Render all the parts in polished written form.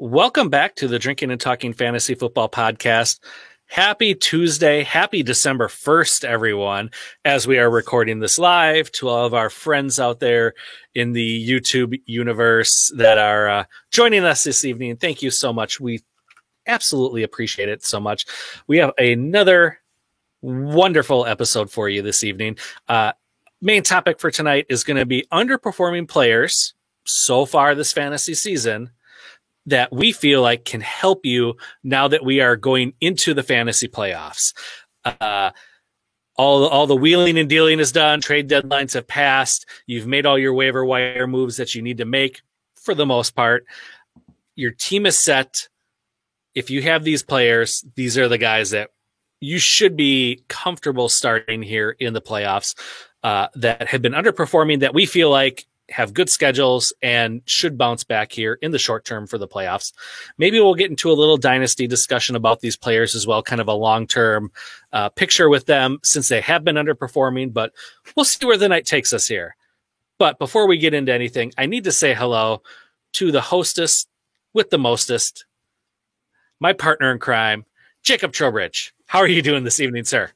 Welcome back to the Drinking and Talking Fantasy Football Podcast. Happy Tuesday. Happy December 1st, everyone, as we are recording this live. To all of our friends out there in the YouTube universe that are joining us this evening, thank you so much. We absolutely appreciate it so much. We have another wonderful episode for you this evening. Main topic for tonight is going to be underperforming players so far this fantasy season that we feel like can help you now that we are going into the fantasy playoffs. All the wheeling and dealing is done. Trade deadlines have passed. You've made all your waiver wire moves that you need to make for the most part. Your team is set. If you have these players, these are the guys that you should be comfortable starting here in the playoffs that have been underperforming, that we feel like have good schedules and should bounce back here in the short term for the playoffs. Maybe we'll get into a little dynasty discussion about these players as well, kind of a long-term picture with them since they have been underperforming, but we'll see where the night takes us here. But before we get into anything, I need to say hello to the hostess with the mostest, my partner in crime, Jacob Trowbridge. How are you doing this evening, sir?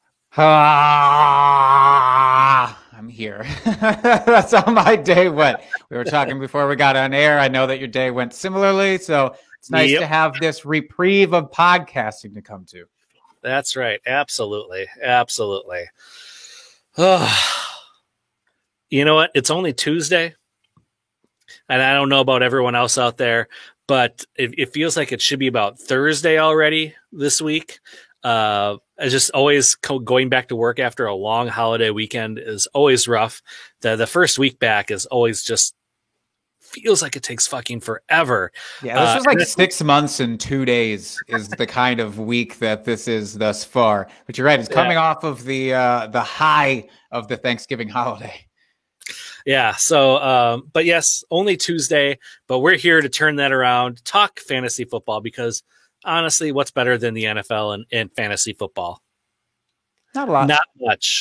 I'm here. That's how my day went. We were talking before we got on air. I know that your day went similarly, so it's nice to have this reprieve of podcasting to come to. That's right. Absolutely. Absolutely. Oh. You know what? It's only Tuesday, and I don't know about everyone else out there, but it feels like it should be about Thursday already this week. It's just always going back to work after a long holiday weekend is always rough. The first week back is always just feels like it takes fucking forever. Yeah, this was like 6 months and 2 days is the kind of week that this is thus far. But you're right; it's coming off of the high of the Thanksgiving holiday. Yeah. So, but yes, only Tuesday. But we're here to turn that around, talk fantasy football, because honestly, what's better than the NFL and fantasy football? Not a lot.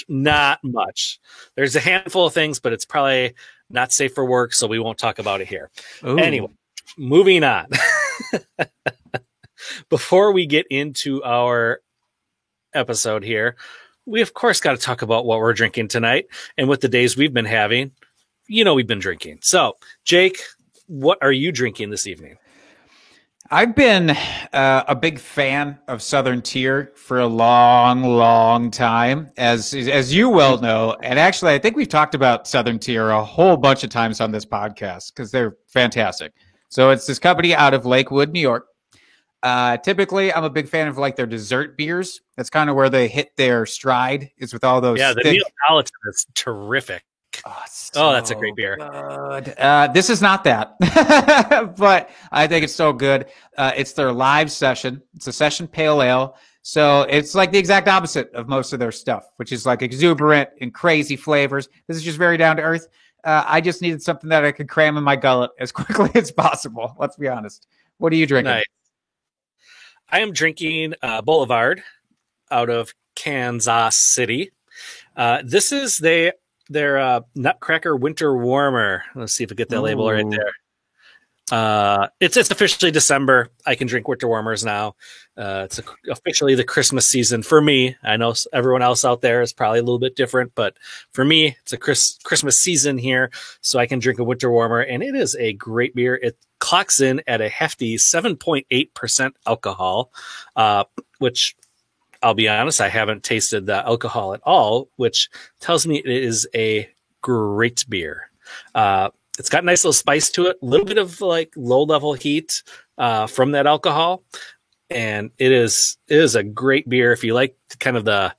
Not much. There's a handful of things, but it's probably not safe for work, so we won't talk about it here. Ooh. Anyway, moving on. Before we get into our episode here, we of course got to talk about what we're drinking tonight and what the days we've been having. You know, we've been drinking. So, Jake, what are you drinking this evening? I've been a big fan of Southern Tier for a long time, as you well know. And actually, I think we've talked about Southern Tier a whole bunch of times on this podcast because they're fantastic. So it's this company out of Lakewood, New York. Typically, I'm a big fan of like their dessert beers. That's kind of where they hit their stride, is with all those. Yeah, the Neapolitan is terrific. Oh, that's a great beer. This is not that, but I think it's so good. It's their live session. It's a session pale ale. So it's like the exact opposite of most of their stuff, which is like exuberant and crazy flavors. This is just very down to earth. I just needed something that I could cram in my gullet as quickly as possible. Let's be honest. What are you drinking? Nice. I am drinking Boulevard out of Kansas City. This is their Nutcracker Winter Warmer. Let's see if I get that label right there. It's officially December. I can drink winter warmers now. It's officially the Christmas season for me. I know everyone else out there is probably a little bit different, but for me, it's a Christmas season here, so I can drink a winter warmer, and it is a great beer. It clocks in at a hefty 7.8% alcohol, which, I'll be honest, I haven't tasted the alcohol at all, which tells me it is a great beer. It's got a nice little spice to it, a little bit of like low-level heat from that alcohol, and it is a great beer. If you like kind of the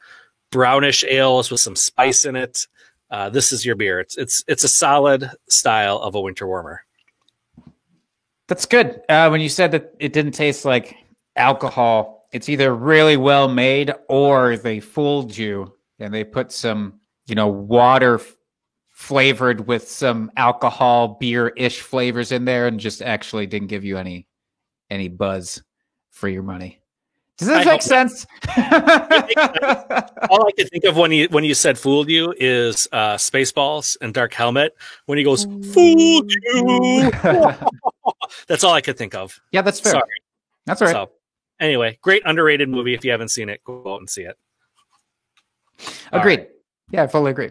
brownish ales with some spice in it, this is your beer. It's a solid style of a winter warmer. That's good. When you said that it didn't taste like alcohol, it's either really well made or they fooled you and they put some, water flavored with some alcohol beer-ish flavors in there and just actually didn't give you any buzz for your money. Does this make sense? All I could think of when you said fooled you is Spaceballs and Dark Helmet when he goes, fooled you. That's all I could think of. Yeah, that's fair. Sorry. That's all right. So, anyway, great underrated movie. If you haven't seen it, go out and see it. Agreed. Right. Yeah, I fully agree.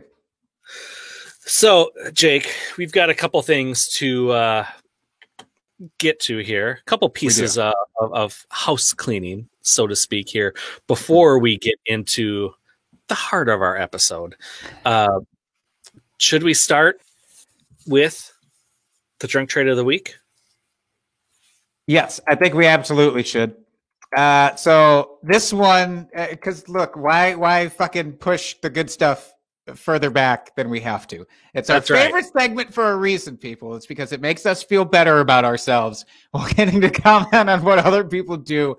So, Jake, we've got a couple things to get to here. A couple pieces of house cleaning, so to speak, here before we get into the heart of our episode. Should we start with the drunk trade of the week? Yes, I think we absolutely should. So this one, because look, why fucking push the good stuff further back than we have to? It's our favorite segment for a reason, people. It's because it makes us feel better about ourselves while getting to comment on what other people do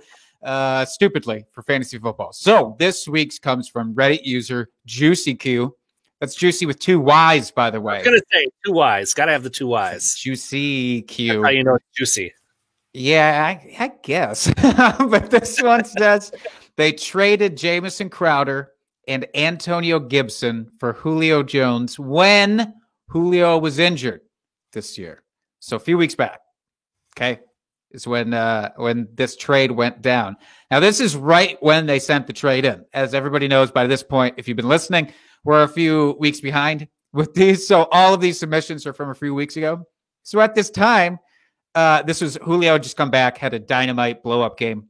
stupidly for fantasy football. So this week's comes from Reddit user Juicy Q. That's Juicy with 2 Y's, by the way. I was going to say 2 Y's. Got to have the 2 Y's. Juicy Q. That's how you know it's juicy. Yeah, I guess. But this one says they traded Jamison Crowder and Antonio Gibson for Julio Jones when Julio was injured this year. So a few weeks back, okay, is when this trade went down. Now, this is right when they sent the trade in. As everybody knows by this point, if you've been listening, we're a few weeks behind with these. So all of these submissions are from a few weeks ago. So at this time, this was Julio just come back, had a dynamite blow-up game.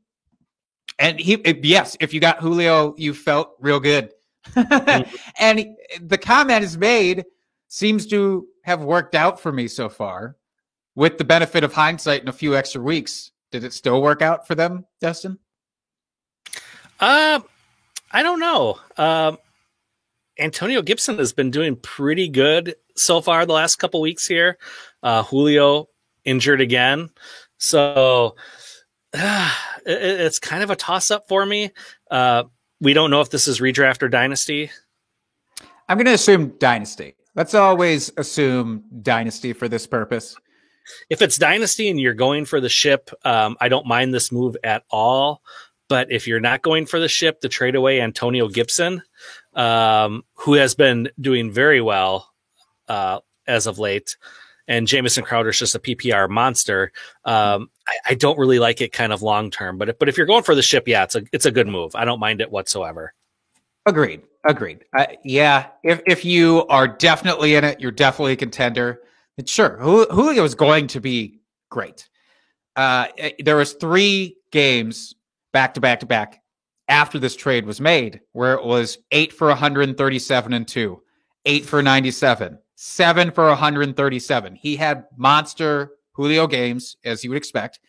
And if you got Julio, you felt real good. And the comment is made seems to have worked out for me so far. With the benefit of hindsight and a few extra weeks, did it still work out for them, Dustin? I don't know. Antonio Gibson has been doing pretty good so far the last couple weeks here. Julio injured again. So it's kind of a toss-up for me. We don't know if this is redraft or dynasty. I'm going to assume dynasty. Let's always assume dynasty for this purpose. If it's dynasty and you're going for the ship, I don't mind this move at all. But if you're not going for the ship, to trade away Antonio Gibson, who has been doing very well as of late, and Jamison Crowder is just a PPR monster, I don't really like it kind of long term. But if you're going for the ship, yeah, it's a good move. I don't mind it whatsoever. Agreed. Yeah, if you are definitely in it, you're definitely a contender. And sure, Julio is going to be great. There was 3 games back to back after this trade was made where it was 8 for 137 and 2, 8 for 97, 7 for 137. He had monster Julio games, as you would expect.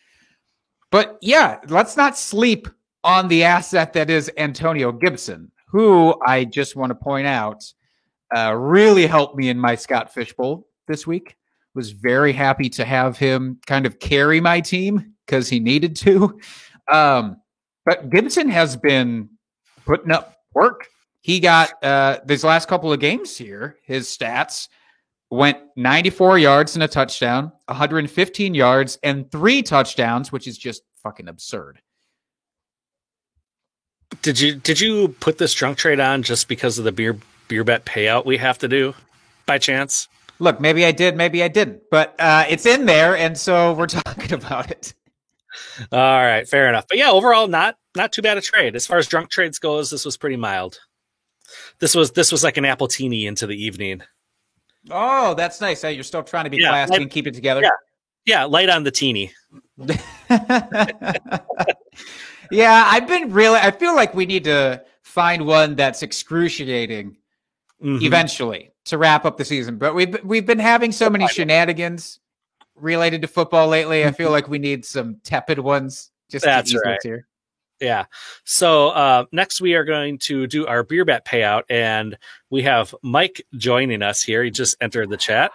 But yeah, let's not sleep on the asset that is Antonio Gibson, who I just want to point out really helped me in my Scott Fishbowl this week. Was very happy to have him kind of carry my team because he needed to. But Gibson has been putting up work. He got these last couple of games here, his stats went 94 yards and a touchdown, 115 yards and 3 touchdowns, which is just fucking absurd. Did you put this drunk trade on just because of the beer bet payout we have to do by chance? Look, maybe I did, maybe I didn't, but it's in there, and so we're talking about it. All right, fair enough. But yeah, overall, not too bad a trade. As far as drunk trades goes, this was pretty mild. This was like an appletini into the evening. Oh, that's nice. You're still trying to be classy and keep it together. Yeah, light on the teeny. Yeah, I feel like we need to find one that's excruciating eventually to wrap up the season. But we've been having so many shenanigans related to football lately. I feel like we need some tepid ones. That's right. Here. Yeah. So next we are going to do our beer bet payout, and we have Mike joining us here. He just entered the chat.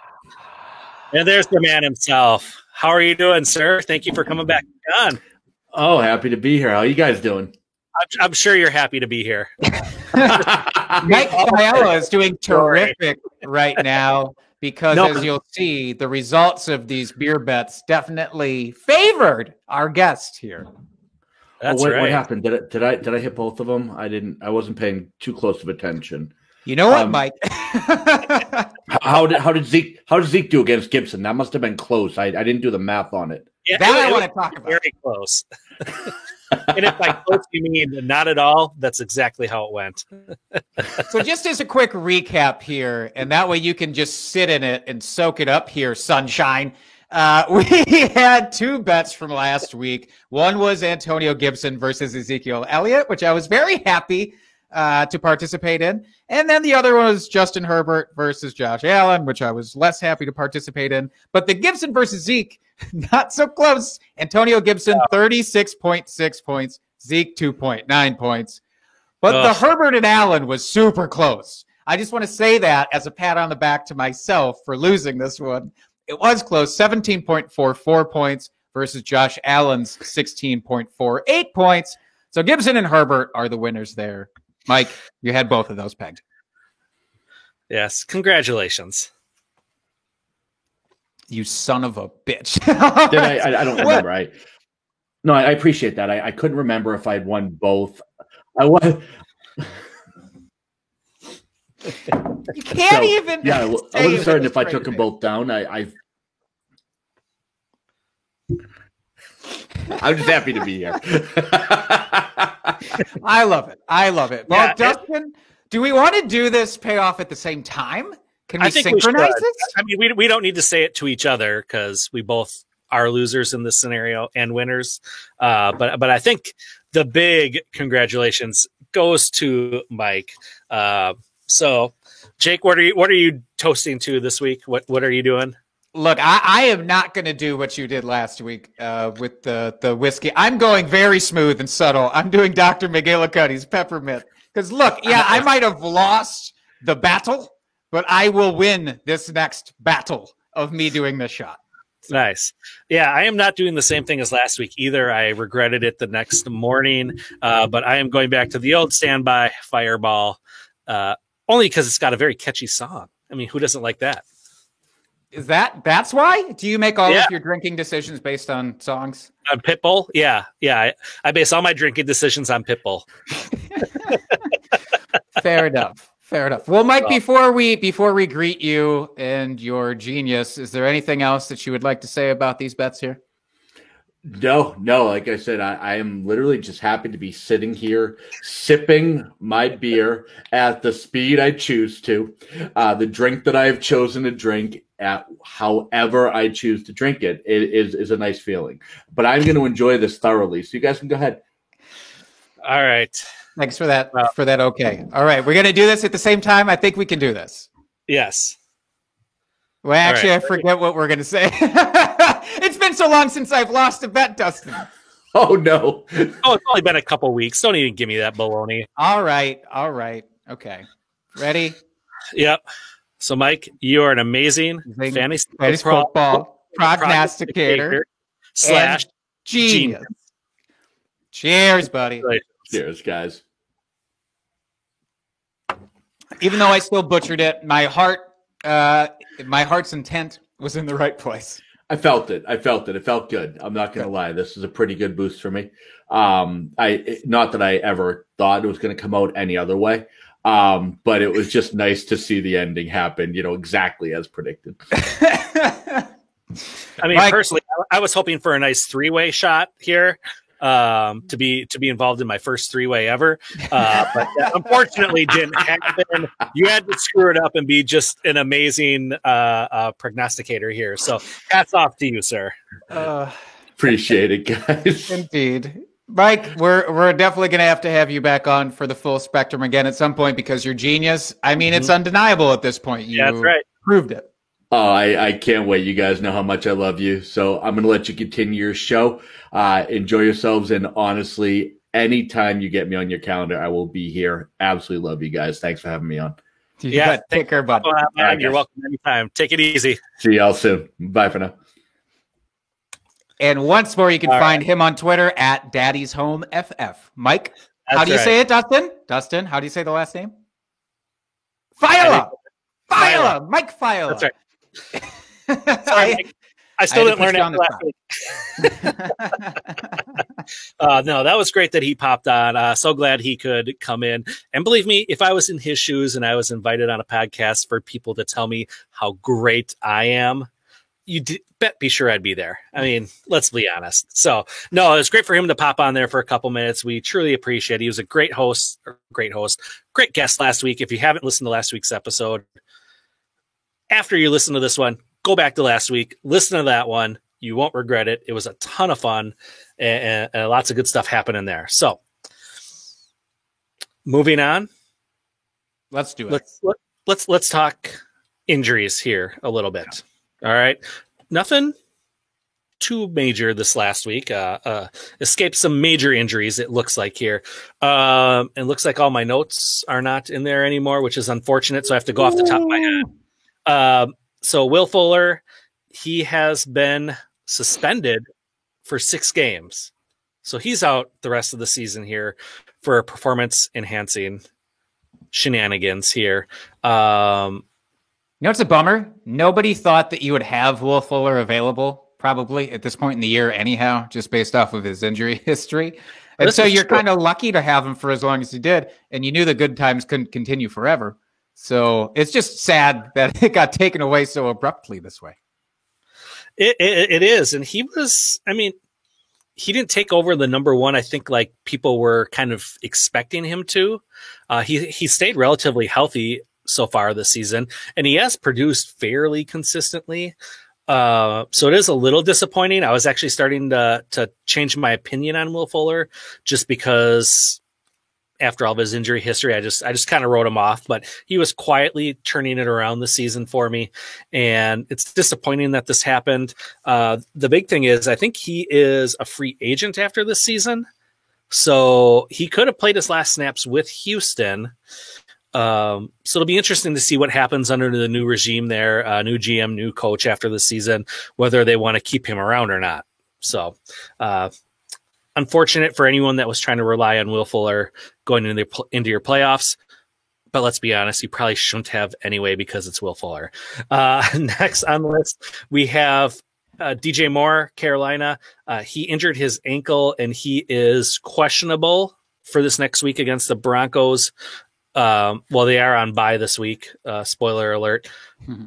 And there's the man himself. How are you doing, sir? Thank you for coming back on. Oh, happy to be here. How are you guys doing? I'm sure you're happy to be here. Mike Aiello is doing terrific right now because, as you'll see, the results of these beer bets definitely favored our guest here. That's right. What happened? Did I hit both of them? I didn't. I wasn't paying too close of attention. You know what, Mike? How did Zeke do against Gibson? That must have been close. I didn't do the math on it. Yeah, I want to talk about. Very close. And if by close you mean not at all, that's exactly how it went. So just as a quick recap here, and that way you can just sit in it and soak it up here, sunshine. We had two bets from last week. One was Antonio Gibson versus Ezekiel Elliott, which I was very happy to participate in. And then the other one was Justin Herbert versus Josh Allen, which I was less happy to participate in. But the Gibson versus Zeke, not so close. Antonio Gibson, 36.6 points. Zeke, 2.9 points. But the Herbert and Allen was super close. I just want to say that as a pat on the back to myself for losing this one. It was close, 17.44 points versus Josh Allen's 16.48 points. So Gibson and Herbert are the winners there. Mike, you had both of those pegged. Yes, congratulations. You son of a bitch. Did I don't remember. I appreciate that. I couldn't remember if I'd won both. I won. You can't even. Yeah, I wasn't certain if I took them both down. I'm just happy to be here. I love it. Well, yeah, Dustin, do we want to do this payoff at the same time? Can we synchronize this? I mean, we don't need to say it to each other because we both are losers in this scenario and winners. But I think the big congratulations goes to Mike. So, Jake, what are you toasting to this week? What are you doing? Look, I am not going to do what you did last week with the whiskey. I'm going very smooth and subtle. I'm doing Dr. McGillicuddy's peppermint. Because look, yeah, I might have lost the battle, but I will win this next battle of me doing this shot. Nice. Yeah, I am not doing the same thing as last week either. I regretted it the next morning, but I am going back to the old standby Fireball, only because it's got a very catchy song. I mean, who doesn't like that? Is that's why? Do you make all of your drinking decisions based on songs? On Pitbull? Yeah. I base all my drinking decisions on Pitbull. Fair enough. Well, Mike, before we greet you and your genius, is there anything else that you would like to say about these bets here? No. Like I said, I am literally just happy to be sitting here sipping my beer at the speed I choose to, the drink that I have chosen to drink at however I choose to drink it. It is a nice feeling. But I'm going to enjoy this thoroughly. So you guys can go ahead. All right. Thanks for that. Okay. All right. We're going to do this at the same time. I think we can do this. Yes. Well, actually, right. I forget what we're going to say. It's been so long since I've lost a bet, Dustin. Oh, no. Oh, it's only been a couple weeks. Don't even give me that baloney. All right. Okay. Ready? Yep. So, Mike, you are an amazing fantasy football prognosticator / genius. Cheers, buddy. Cheers, guys. Even though I still butchered it, my heart's intent was in the right place. I felt it. It felt good. I'm not going to lie. This is a pretty good boost for me. Not that I ever thought it was going to come out any other way. But it was just nice to see the ending happen, exactly as predicted. I mean, personally, I was hoping for a nice 3-way shot here. To be involved in my first 3-way ever, but that unfortunately didn't happen. You had to screw it up and be just an amazing prognosticator here. So hats off to you, sir. Appreciate it, guys. Indeed. Mike, we're definitely going to have you back on for the full spectrum again at some point because you're genius. I mean, It's undeniable at this point. That's right. Proved it. Oh, I can't wait. You guys know how much I love you. So I'm going to let you continue your show. Enjoy yourselves. And honestly, anytime you get me on your calendar, I will be here. Absolutely love you guys. Thanks for having me on. Yeah. Take care, bud. Right, you're welcome anytime. Take it easy. See y'all soon. Bye for now. And once more, you can find him on Twitter at Daddy's Home FF. Mike, how do you say it, Dustin? Dustin, how do you say the last name? Fiala. Mike Fiala. That's right. Sorry, I still didn't learn it last week. No, that was great that he popped on. So glad he could come in. And believe me, if I was in his shoes and I was invited on a podcast for people to tell me how great I am, be sure I'd be there. I mean, let's be honest. So, no, it was great for him to pop on there for a couple minutes. We truly appreciate it. He was a great guest last week. If you haven't listened to last week's episode, after you listen to this one, go back to last week, listen to that one. You won't regret it. It was a ton of fun and lots of good stuff happening there. So, moving on. Let's do it. Let's talk injuries here a little bit. All right. Nothing too major this last week. Escaped some major injuries, it looks like here. It looks like all my notes are not in there anymore, which is unfortunate. So I have to go off the top of my head. So Will Fuller, he has been suspended for 6 games. So he's out the rest of the season here for performance-enhancing shenanigans here. You know, it's a bummer. Nobody thought that you would have Will Fuller available probably at this point in the year anyhow, just based off of his injury history. And so you're kind of lucky to have him for as long as you did. And you knew the good times couldn't continue forever. So it's just sad that it got taken away so abruptly this way. It is. And he didn't take over the number one. I think like people were kind of expecting him to. He stayed relatively healthy so far this season, and he has produced fairly consistently. So it is a little disappointing. I was actually starting to change my opinion on Will Fuller just because after all of his injury history, I just kind of wrote him off, but he was quietly turning it around this season for me. And it's disappointing that this happened. The big thing is I think he is a free agent after this season. So he could have played his last snaps with Houston. So it'll be interesting to see what happens under the new regime there, new GM, new coach after the season, whether they want to keep him around or not. So, unfortunate for anyone that was trying to rely on Will Fuller going into your playoffs. But let's be honest, you probably shouldn't have anyway because it's Will Fuller. Next on the list, we have DJ Moore, Carolina. He injured his ankle and he is questionable for this next week against the Broncos. Well, they are on bye this week. Spoiler alert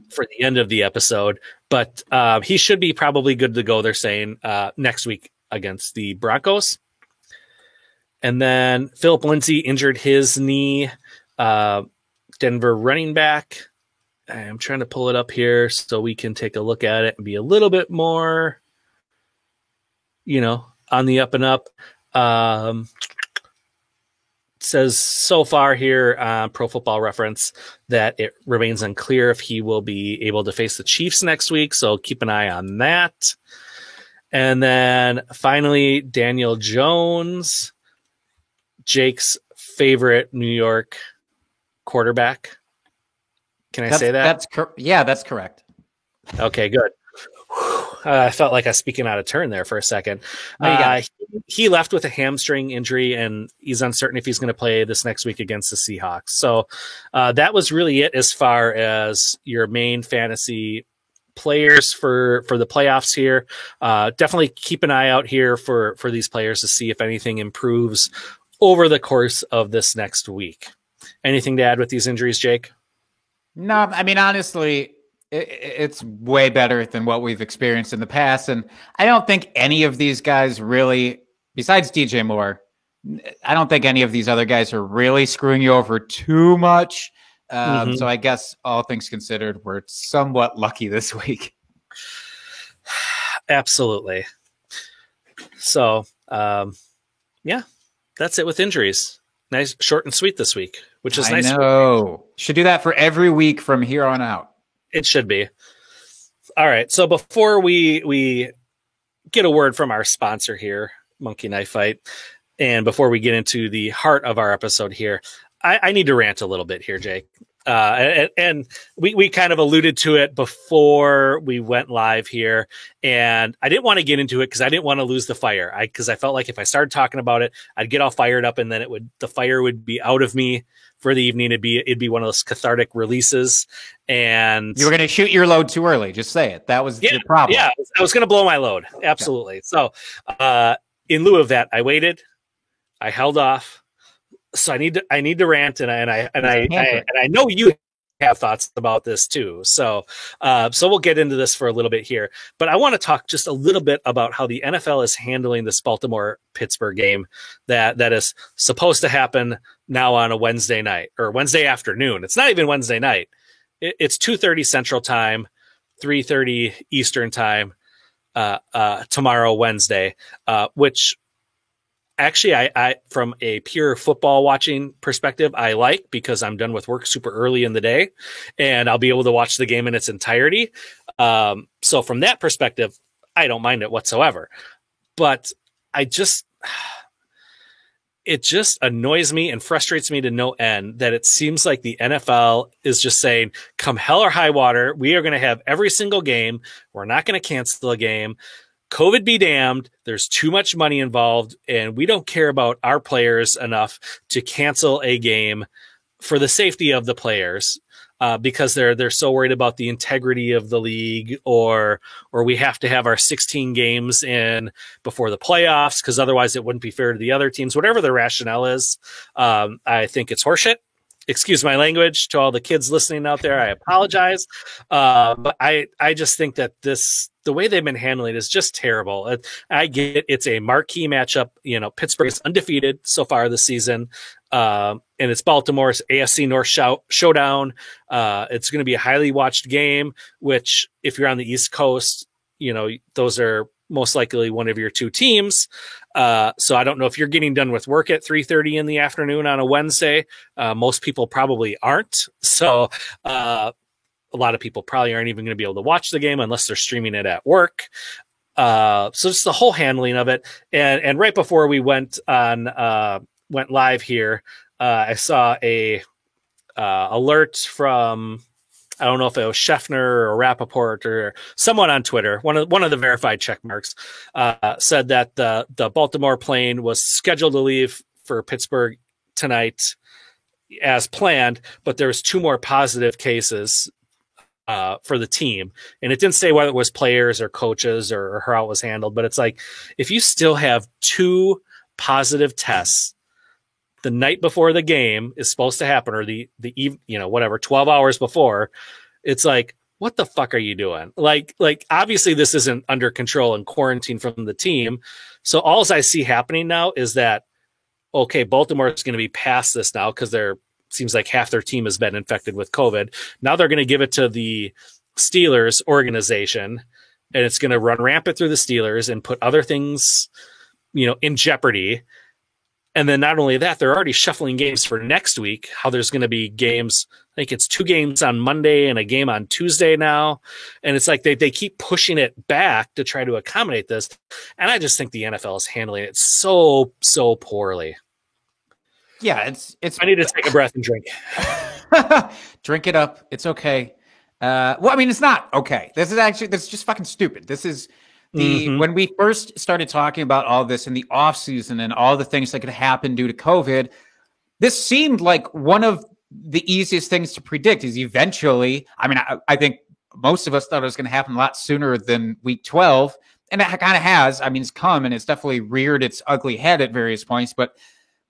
for the end of the episode, but he should be probably good to go. They're saying next week against the Broncos. And then Philip Lindsay injured his knee. Denver running back. I'm trying to pull it up here so we can take a look at it and be a little bit more, on the up and up. Says so far here on Pro Football Reference that it remains unclear if he will be able to face the Chiefs next week. So keep an eye on that. And then finally, Daniel Jones, Jake's favorite New York quarterback. Can I say that? That's correct. Okay, good. I felt like I was speaking out of turn there for a second. He left with a hamstring injury, and he's uncertain if he's going to play this next week against the Seahawks. So that was really it as far as your main fantasy players for the playoffs here. Definitely keep an eye out here for these players to see if anything improves over the course of this next week. Anything to add with these injuries, Jake? No, I mean, honestly, it's way better than what we've experienced in the past. And I don't think any of these guys really, besides DJ Moore, I don't think any of these other guys are really screwing you over too much. So I guess all things considered, we're somewhat lucky this week. Absolutely. So, yeah, that's it with injuries. Nice, short and sweet this week, which is nice. I know. Should do that for every week from here on out. It should be. All right. So before we get a word from our sponsor here, Monkey Knife Fight, and before we get into the heart of our episode here, I need to rant a little bit here, Jake. And we kind of alluded to it before we went live here, and I didn't want to get into it because I didn't want to lose the fire. Because I felt like if I started talking about it, I'd get all fired up, and then the fire would be out of me for the evening. It'd be one of those cathartic releases, and you were going to shoot your load too early. Just say it. That was the problem. Yeah, I was going to blow my load. Absolutely. Yeah. So, in lieu of that, I waited. I held off. So I need to rant, and I know you have thoughts about this too. So we'll get into this for a little bit here, but I want to talk just a little bit about how the NFL is handling this Baltimore-Pittsburgh game that is supposed to happen now on a Wednesday night or Wednesday afternoon. It's not even Wednesday night. It's 2:30 Central Time, 3:30 Eastern Time tomorrow, Wednesday, which actually, I from a pure football watching perspective, I like, because I'm done with work super early in the day and I'll be able to watch the game in its entirety. So from that perspective, I don't mind it whatsoever. But it just annoys me and frustrates me to no end that it seems like the NFL is just saying, come hell or high water, we are going to have every single game. We're not going to cancel a game. COVID be damned. There's too much money involved, and we don't care about our players enough to cancel a game for the safety of the players, because they're so worried about the integrity of the league, or we have to have our 16 games in before the playoffs because otherwise it wouldn't be fair to the other teams. Whatever the rationale is, I think it's horseshit. Excuse my language to all the kids listening out there. I apologize. But I just think that the way they've been handling it is just terrible. I get it's a marquee matchup. You know, Pittsburgh is undefeated so far this season. And it's Baltimore's AFC North showdown. It's going to be a highly watched game, which if you're on the East Coast, you know, those are most likely one of your two teams. So I don't know if you're getting done with work at 3:30 in the afternoon on a Wednesday. Most people probably aren't. So a lot of people probably aren't even going to be able to watch the game unless they're streaming it at work. So just the whole handling of it. And right before we went live here, I saw a alert from, I don't know if it was Scheffner or Rappaport or someone on Twitter, one of the verified check marks, said that the Baltimore plane was scheduled to leave for Pittsburgh tonight as planned, but there was 2 more positive cases for the team. And it didn't say whether it was players or coaches or how it was handled, but it's like, if you still have 2 positive tests the night before the game is supposed to happen, or the 12 hours before, it's like, what the fuck are you doing? Like obviously this isn't under control and quarantine from the team. So all I see happening now is that, okay, Baltimore is going to be past this now because seems like half their team has been infected with COVID. Now they're going to give it to the Steelers organization, and it's going to run rampant through the Steelers and put other things, in jeopardy. And then not only that, they're already shuffling games for next week, how there's going to be games. I think it's 2 games on Monday and a game on Tuesday now. And it's like they keep pushing it back to try to accommodate this. And I just think the NFL is handling it so, so poorly. Yeah, it's. I need to take a breath and drink. Drink it up. It's okay. It's not okay. This is just fucking stupid. This is when we first started talking about all this in the off season and all the things that could happen due to COVID, this seemed like one of the easiest things to predict is eventually, I think most of us thought it was going to happen a lot sooner than week 12. And it kind of has. It's come and it's definitely reared its ugly head at various points, but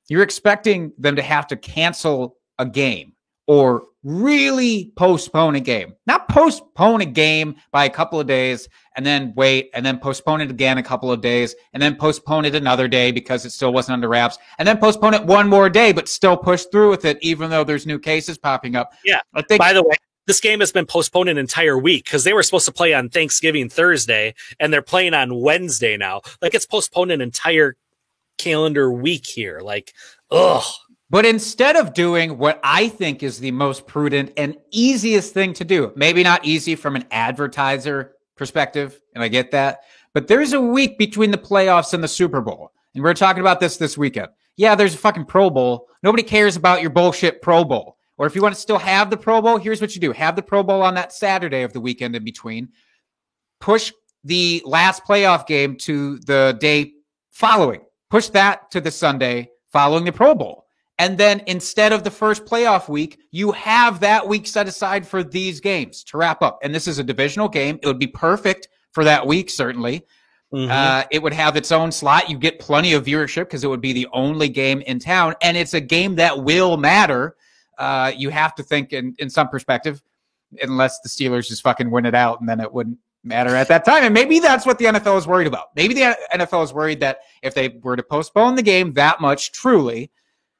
you're expecting them to have to cancel a game or really postpone a game. Not postpone a game by a couple of days and then wait and then postpone it again a couple of days and then postpone it another day because it still wasn't under wraps and then postpone it one more day but still push through with it even though there's new cases popping up. Yeah. By the way, this game has been postponed an entire week because they were supposed to play on Thanksgiving Thursday and they're playing on Wednesday now. Like, it's postponed an entire calendar week here. Like, ugh. But instead of doing what I think is the most prudent and easiest thing to do, maybe not easy from an advertiser perspective, and I get that, but there's a week between the playoffs and the Super Bowl. And we're talking about this weekend. Yeah, there's a fucking Pro Bowl. Nobody cares about your bullshit Pro Bowl. Or if you want to still have the Pro Bowl, here's what you do. Have the Pro Bowl on that Saturday of the weekend in between. Push the last playoff game to the day following. Push that to the Sunday following the Pro Bowl. And then instead of the first playoff week, you have that week set aside for these games to wrap up. And this is a divisional game. It would be perfect for that week, certainly. It would have its own slot. You get plenty of viewership because it would be the only game in town, and it's a game that will matter. You have to think in some perspective, unless the Steelers just fucking win it out, and then it wouldn't matter at that time. And maybe that's what the NFL is worried about. Maybe the NFL is worried that if they were to postpone the game that much truly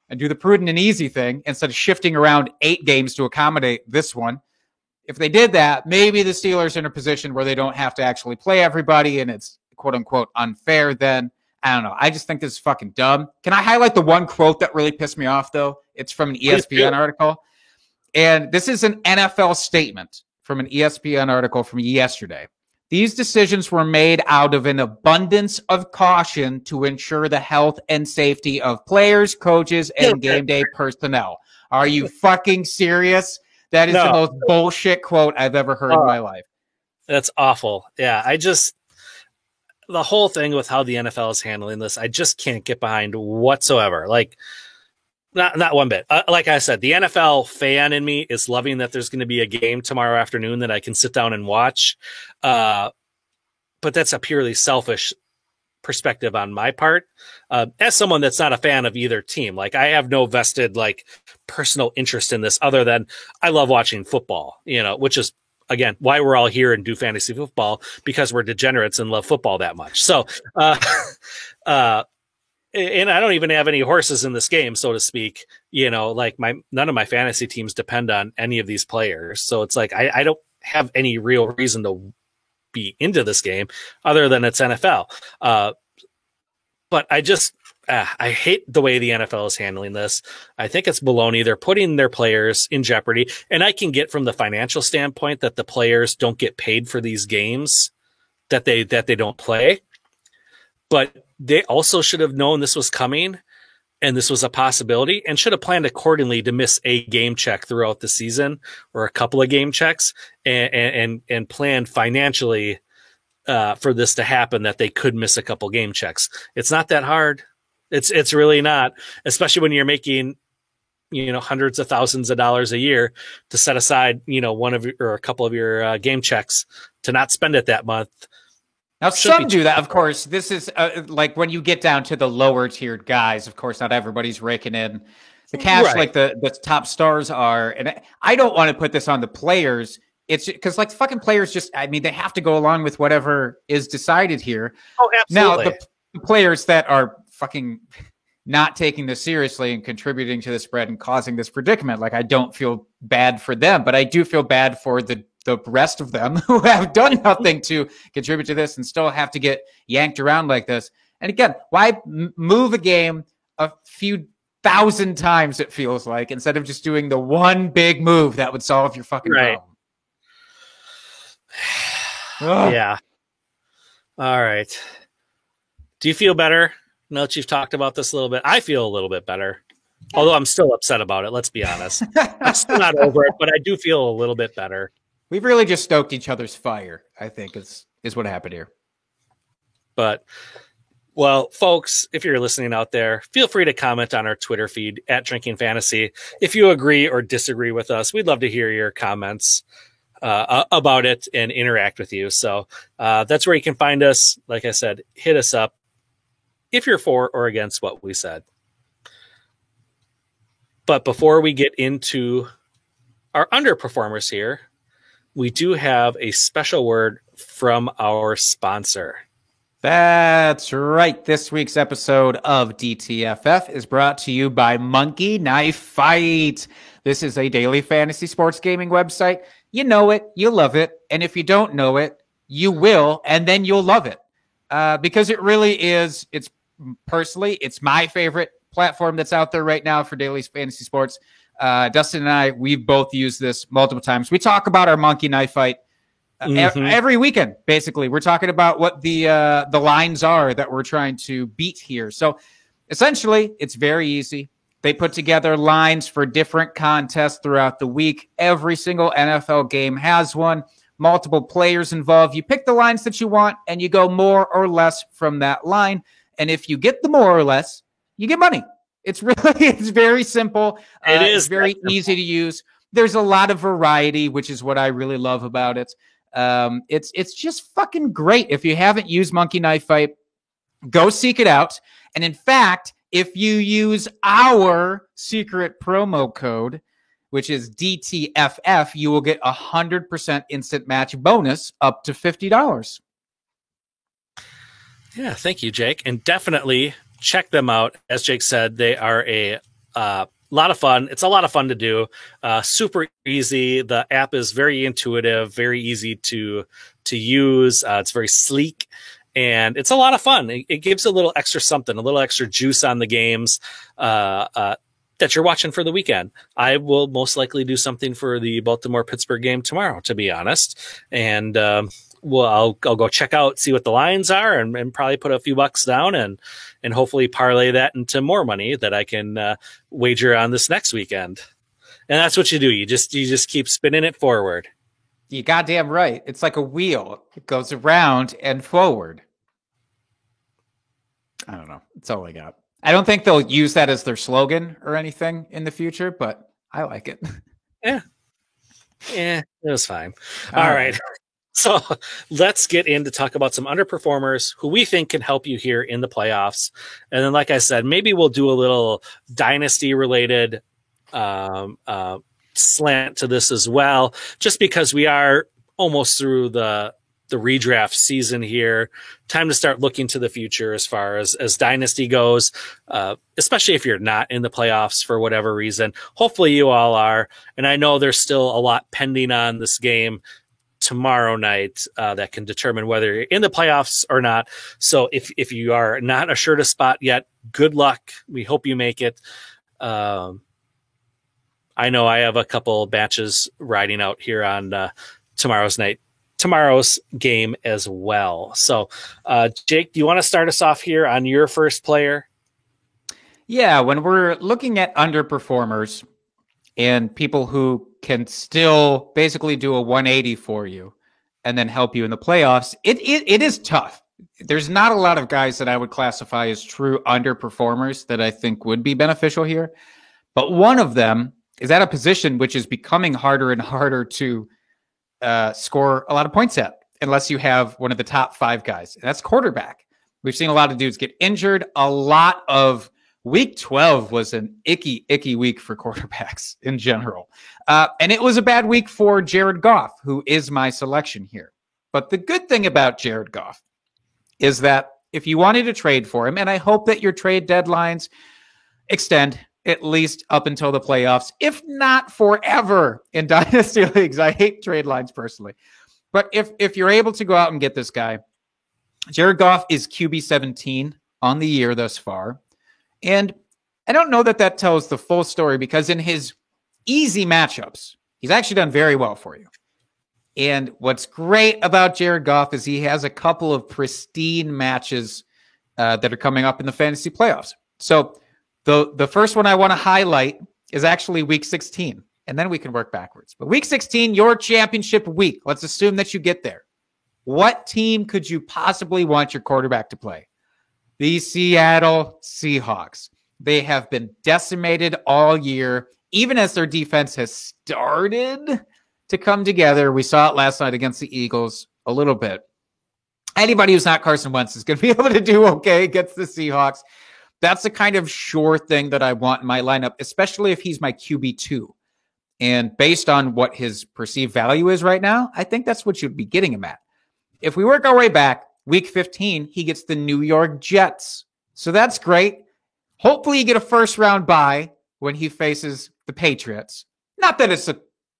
and do the prudent and easy thing instead of shifting around 8 games to accommodate this one, if they did that, maybe the Steelers are in a position where they don't have to actually play everybody and it's quote unquote unfair. Then I don't know. I just think this is fucking dumb. Can I highlight the one quote that really pissed me off though? It's from an ESPN article. And this is an NFL statement from an ESPN article from yesterday. These decisions were made out of an abundance of caution to ensure the health and safety of players, coaches, and game day personnel. Are you fucking serious? That is the most bullshit quote I've ever heard in my life. That's awful. Yeah, the whole thing with how the NFL is handling this, I just can't get behind whatsoever. Like, not one bit. Like I said, the NFL fan in me is loving that there's going to be a game tomorrow afternoon that I can sit down and watch. But that's a purely selfish perspective on my part. As someone that's not a fan of either team, like I have no vested like personal interest in this other than I love watching football, which is again why we're all here and do fantasy football, because we're degenerates and love football that much. So, and I don't even have any horses in this game, so to speak. Like none of my fantasy teams depend on any of these players. So it's like I don't have any real reason to be into this game other than it's NFL. But I hate the way the NFL is handling this. I think it's baloney. They're putting their players in jeopardy. And I can get from the financial standpoint that the players don't get paid for these games that they don't play. But they also should have known this was coming and this was a possibility and should have planned accordingly to miss a game check throughout the season or a couple of game checks and planned financially for this to happen, that they could miss a couple game checks. It's not that hard. It's really not, especially when you're making, hundreds of thousands of dollars a year to set aside, one of your, or a couple of your game checks to not spend it that month. Now, some do that, of course. This is like when you get down to the lower tiered guys, of course, not everybody's raking in the cash like the top stars are. And I don't want to put this on the players. It's because like fucking players they have to go along with whatever is decided here. Oh, absolutely. Now, the players that are fucking not taking this seriously and contributing to the spread and causing this predicament, like I don't feel bad for them, but I do feel bad for the rest of them who have done nothing to contribute to this and still have to get yanked around like this. And again, why move a game a few thousand times, it feels like, instead of just doing the one big move that would solve your fucking problem? Yeah. All right. Do you feel better now that you've talked about this a little bit? I feel a little bit better, although I'm still upset about it. Let's be honest. I'm still not over it, but I do feel a little bit better. We've really just stoked each other's fire, I think is what happened here. But, well, folks, if you're listening out there, feel free to comment on our Twitter feed at Drinking Fantasy. If you agree or disagree with us, we'd love to hear your comments about it and interact with you. So that's where you can find us. Like I said, hit us up if you're for or against what we said. But before we get into our underperformers here, we do have a special word from our sponsor. That's right. This week's episode of DTFF is brought to you by Monkey Knife Fight. This is a daily fantasy sports gaming website. You know it, you love it, and if you don't know it, you will, and then you'll love it. Because it really is, it's my favorite platform that's out there right now for daily fantasy sports. Dustin and I, we've both used this multiple times. We talk about our Monkey Knife Fight every weekend, basically. We're talking about what the lines are that we're trying to beat here. So essentially, it's very easy. They put together lines for different contests throughout the week. Every single NFL game has one. Multiple players involved. You pick the lines that you want, and you go more or less from that line. And if you get the more or less, you get money. It's very simple. It's very easy to use. There's a lot of variety, which is what I really love about it. It's just fucking great. If you haven't used Monkey Knife Fight, go seek it out. And in fact, if you use our secret promo code, which is DTFF, you will get 100% instant match bonus up to $50. Yeah, thank you, Jake. And definitely check them out. As Jake said, they are a lot of fun. It's a lot of fun to do. Super easy. The app is very intuitive, very easy to use. It's very sleek. And it's a lot of fun. It gives a little extra something, a little extra juice on the games that you're watching for the weekend. I will most likely do something for the Baltimore-Pittsburgh game tomorrow, to be honest. And I'll go check out, see what the lines are, and probably put a few bucks down and hopefully parlay that into more money that I can wager on this next weekend. And that's what you do. You just keep spinning it forward. You goddamn right. It's like a wheel. It goes around and forward. I don't know. That's all I got. I don't think they'll use that as their slogan or anything in the future, but I like it. Yeah, it was fine. All right. So let's get in to talk about some underperformers who we think can help you here in the playoffs. And then, like I said, maybe we'll do a little dynasty related slant to this as well, just because we are almost through the redraft season here. Time to start looking to the future as far as dynasty goes, especially if you're not in the playoffs for whatever reason. Hopefully you all are. And I know there's still a lot pending on this game tomorrow night that can determine whether you're in the playoffs or not. So if you are not assured a spot yet, good luck. We hope you make it. I know I have a couple matches riding out here on tomorrow's game as well. So, Jake, do you want to start us off here on your first player? Yeah, when we're looking at underperformers and people who can still basically do a 180 for you and then help you in the playoffs, it is tough. There's not a lot of guys that I would classify as true underperformers that I think would be beneficial here. But one of them is at a position which is becoming harder and harder to score a lot of points at, unless you have one of the top 5 guys. And that's quarterback. We've seen a lot of dudes get injured. A lot of week 12 was an icky week for quarterbacks in general. And it was a bad week for Jared Goff, who is my selection here. But the good thing about Jared Goff is that if you wanted to trade for him, and I hope that your trade deadlines extend at least up until the playoffs, if not forever in dynasty leagues. I hate trade lines personally. But if you're able to go out and get this guy, Jared Goff is QB 17 on the year thus far. And I don't know that tells the full story, because in his easy matchups, he's actually done very well for you. And what's great about Jared Goff is he has a couple of pristine matches that are coming up in the fantasy playoffs. So the first one I want to highlight is actually week 16, and then we can work backwards. But week 16, your championship week. Let's assume that you get there. What team could you possibly want your quarterback to play? The Seattle Seahawks. They have been decimated all year, even as their defense has started to come together. We saw it last night against the Eagles a little bit. Anybody who's not Carson Wentz is going to be able to do okay against the Seahawks. That's the kind of sure thing that I want in my lineup, especially if he's my QB2. And based on what his perceived value is right now, I think that's what you'd be getting him at. If we work our way back, week 15, he gets the New York Jets. So that's great. Hopefully you get a first round bye when he faces the Patriots. Not that it's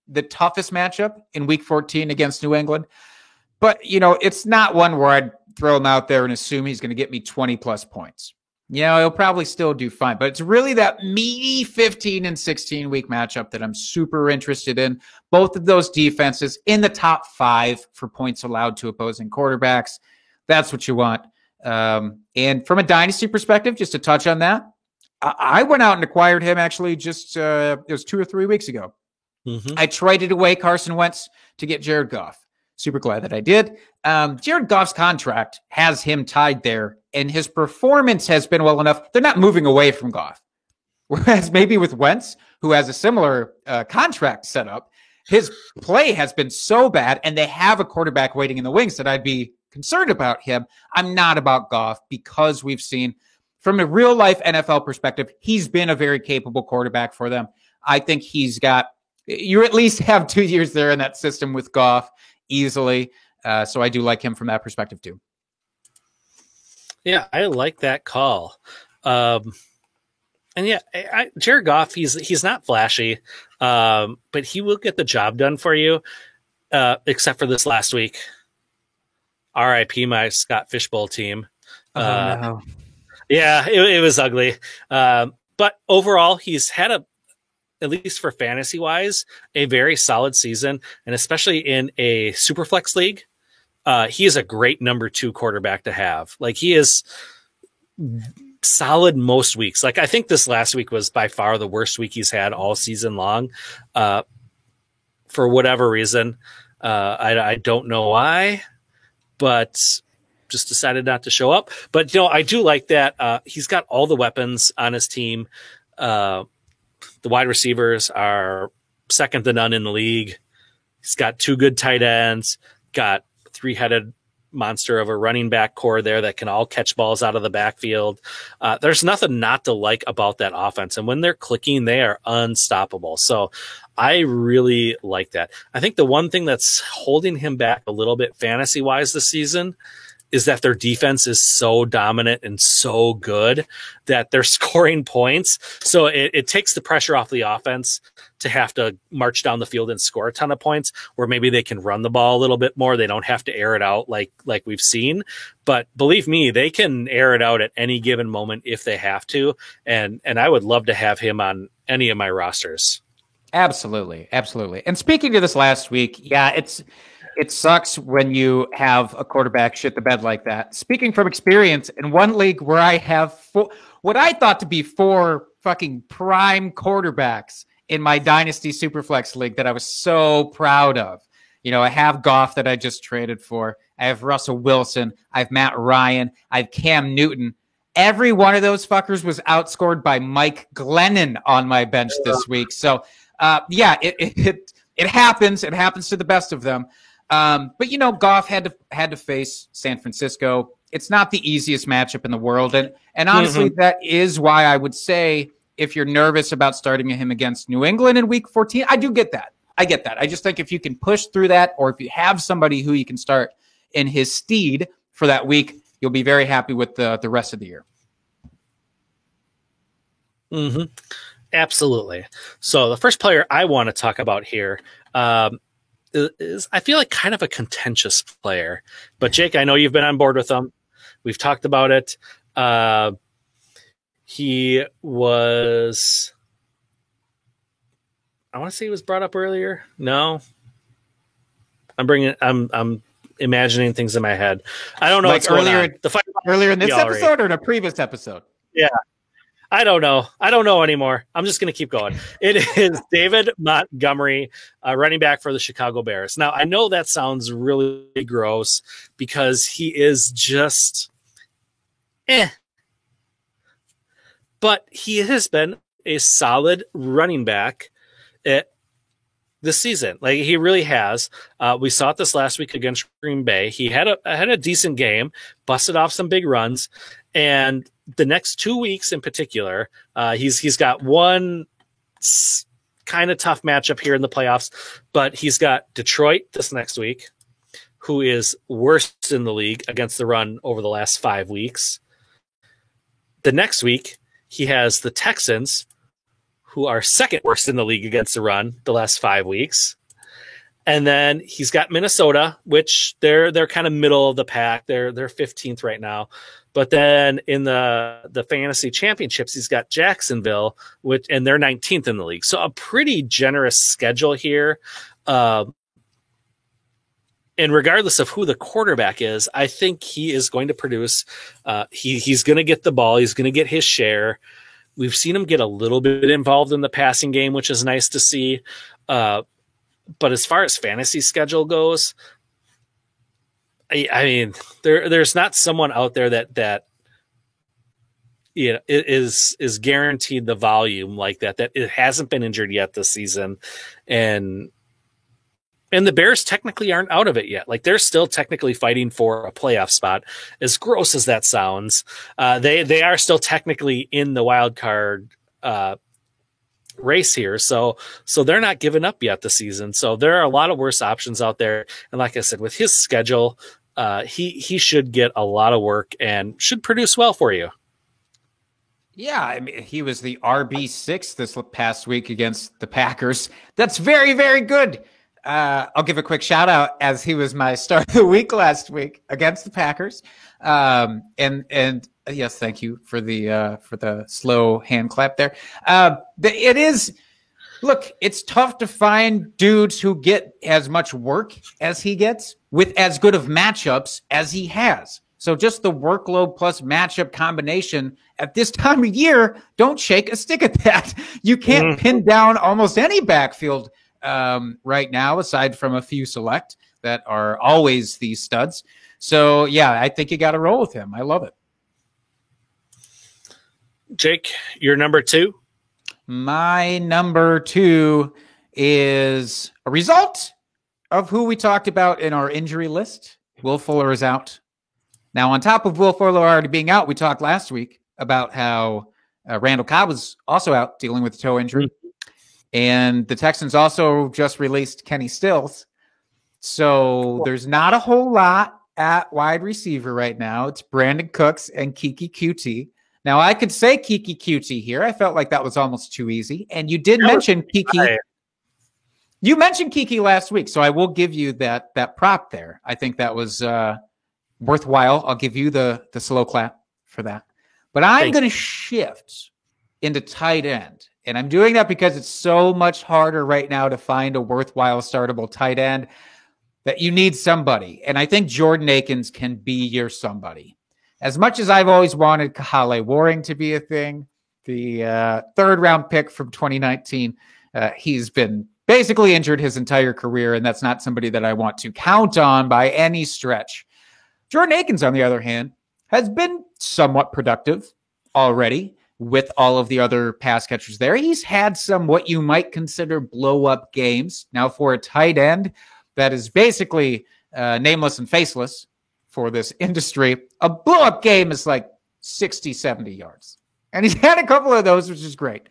the toughest matchup in week 14 against New England, but it's not one where I'd throw him out there and assume he's going to get me 20 plus points. He'll probably still do fine, but it's really that meaty 15 and 16 week matchup that I'm super interested in. Both of those defenses in the top 5 for points allowed to opposing quarterbacks. That's what you want. And from a dynasty perspective, just to touch on that, I went out and acquired him actually just, it was 2 or 3 weeks ago. Mm-hmm. I traded away Carson Wentz to get Jared Goff. Super glad that I did. Jared Goff's contract has him tied there, and his performance has been well enough. They're not moving away from Goff. Whereas maybe with Wentz, who has a similar contract set up, his play has been so bad, and they have a quarterback waiting in the wings that I'd be concerned about him. I'm not about Goff because we've seen from a real life NFL perspective, he's been a very capable quarterback for them. I think you at least have 2 years there in that system with Goff easily. So I do like him from that perspective too. Yeah, I like that call. And yeah, Jared Goff, he's not flashy, but he will get the job done for you, except for this last week. RIP my Scott Fishbowl team. No. Yeah, it was ugly. But overall, he's had at least for fantasy wise, a very solid season, and especially in a Superflex league, he is a great number 2 quarterback to have. Like, he is solid most weeks. Like, I think this last week was by far the worst week he's had all season long. For whatever reason, I don't know why, but just decided not to show up. But I do like that he's got all the weapons on his team. The wide receivers are second to none in the league. He's got 2 good tight ends, got 3-headed monster of a running back core there that can all catch balls out of the backfield. There's nothing not to like about that offense. And when they're clicking, they are unstoppable. So I really like that. I think the one thing that's holding him back a little bit fantasy wise this season is that their defense is so dominant and so good that they're scoring points. So it takes the pressure off the offense to have to march down the field and score a ton of points, where maybe they can run the ball a little bit more. They don't have to air it out like we've seen. But believe me, they can air it out at any given moment if they have to. And I would love to have him on any of my rosters. Absolutely. Absolutely. And speaking to this last week, yeah, it sucks when you have a quarterback shit the bed like that. Speaking from experience, in one league where I have what I thought to be 4 fucking prime quarterbacks in my Dynasty Superflex league that I was so proud of. I have Goff that I just traded for. I have Russell Wilson. I have Matt Ryan. I have Cam Newton. Every one of those fuckers was outscored by Mike Glennon on my bench this week. So, yeah, it happens. It happens to the best of them. But Goff had to face San Francisco. It's not the easiest matchup in the world, and honestly, that is why I would say if you're nervous about starting him against New England in Week 14, I do get that. I get that. I just think if you can push through that, or if you have somebody who you can start in his stead for that week, you'll be very happy with the rest of the year. Mm-hmm. Absolutely. So the first player I want to talk about here. Is I feel like kind of a contentious player, but Jake, I know you've been on board with him. We've talked about it. He was, I want to say he was brought up earlier. No, I'm imagining things in my head. I don't know. Like earlier in this episode or in a previous episode. Yeah. I don't know anymore. I'm just going to keep going. It is David Montgomery, running back for the Chicago Bears. Now, I know that sounds really gross because he is just but he has been a solid running back this season. Like, he really has. We saw it this last week against Green Bay. He had a decent game, busted off some big runs, and the next 2 weeks in particular, he's got one kind of tough matchup here in the playoffs, but he's got Detroit this next week, who is worst in the league against the run over the last 5 weeks. The next week, he has the Texans, who are second worst in the league against the run the last 5 weeks. And then he's got Minnesota, which they're kind of middle of the pack. They're 15th right now. But then in the fantasy championships, he's got Jacksonville, and they're 19th in the league. So a pretty generous schedule here. And regardless of who the quarterback is, I think he is going to produce. He's going to get the ball. He's going to get his share. We've seen him get a little bit involved in the passing game, which is nice to see. But as far as fantasy schedule goes, I mean, there's not someone out there that is guaranteed the volume like that it hasn't been injured yet this season, and And the Bears technically aren't out of it yet. Like, they're still technically fighting for a playoff spot. As gross as that sounds, they are still technically in the wild card race here. So they're not giving up yet this season. So there are a lot of worse options out there. And like I said, with his schedule, he should get a lot of work and should produce well for you. Yeah, I mean, he was the RB6 this past week against the Packers. That's very, very good. I'll give a quick shout out, as he was my start of the week last week against the Packers. And yes, thank you for the slow hand clap there. It is, look, it's tough to find dudes who get as much work as he gets with as good of matchups as he has. So just the workload plus matchup combination at this time of year, don't shake a stick at that. You can't pin down almost any backfield right now, aside from a few select that are always these studs. So, yeah, I think you got to roll with him. I love it. Jake, your number 2? My number 2 is a result of who we talked about in our injury list. Will Fuller is out. Now, on top of Will Fuller already being out, we talked last week about how Randall Cobb was also out dealing with a toe injury. And the Texans also just released Kenny Stills. So there's not a whole lot at wide receiver right now. It's Brandon Cooks and Keke Coutee. Now, I could say Keke Coutee here. I felt like that was almost too easy. And you did mention Keke. You mentioned Keke last week, so I will give you that prop there. I think that was worthwhile. I'll give you the slow clap for that. But I'm going to shift into tight end. And I'm doing that because it's so much harder right now to find a worthwhile startable tight end that you need somebody. And I think Jordan Akins can be your somebody. As much as I've always wanted Kahale Warring to be a thing, the third-round pick from 2019, he's been basically injured his entire career, and that's not somebody that I want to count on by any stretch. Jordan Akins, on the other hand, has been somewhat productive already with all of the other pass catchers there. He's had some what you might consider blow-up games. Now, for a tight end that is basically nameless and faceless for this industry, a blow-up game is like 60, 70 yards. And he's had a couple of those, which is great.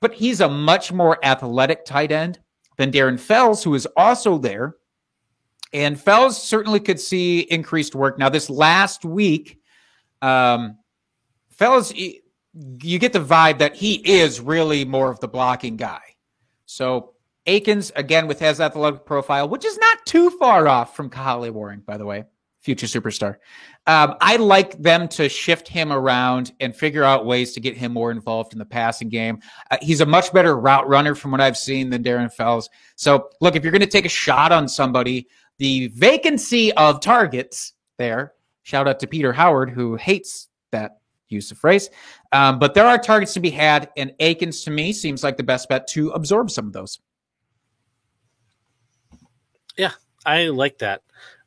But he's a much more athletic tight end than Darren Fells, who is also there. And Fells certainly could see increased work. Now, this last week, Fells, you get the vibe that he is really more of the blocking guy. So Akins, again, with his athletic profile, which is not too far off from Kahale Warring, by the way, future superstar. I like them to shift him around and figure out ways to get him more involved in the passing game. He's a much better route runner from what I've seen than Darren Fells. So, look, if you're going to take a shot on somebody, the vacancy of targets there, shout out to Peter Howard, who hates that use of phrase. But there are targets to be had, and Akins, to me, seems like the best bet to absorb some of those. Yeah, I like that.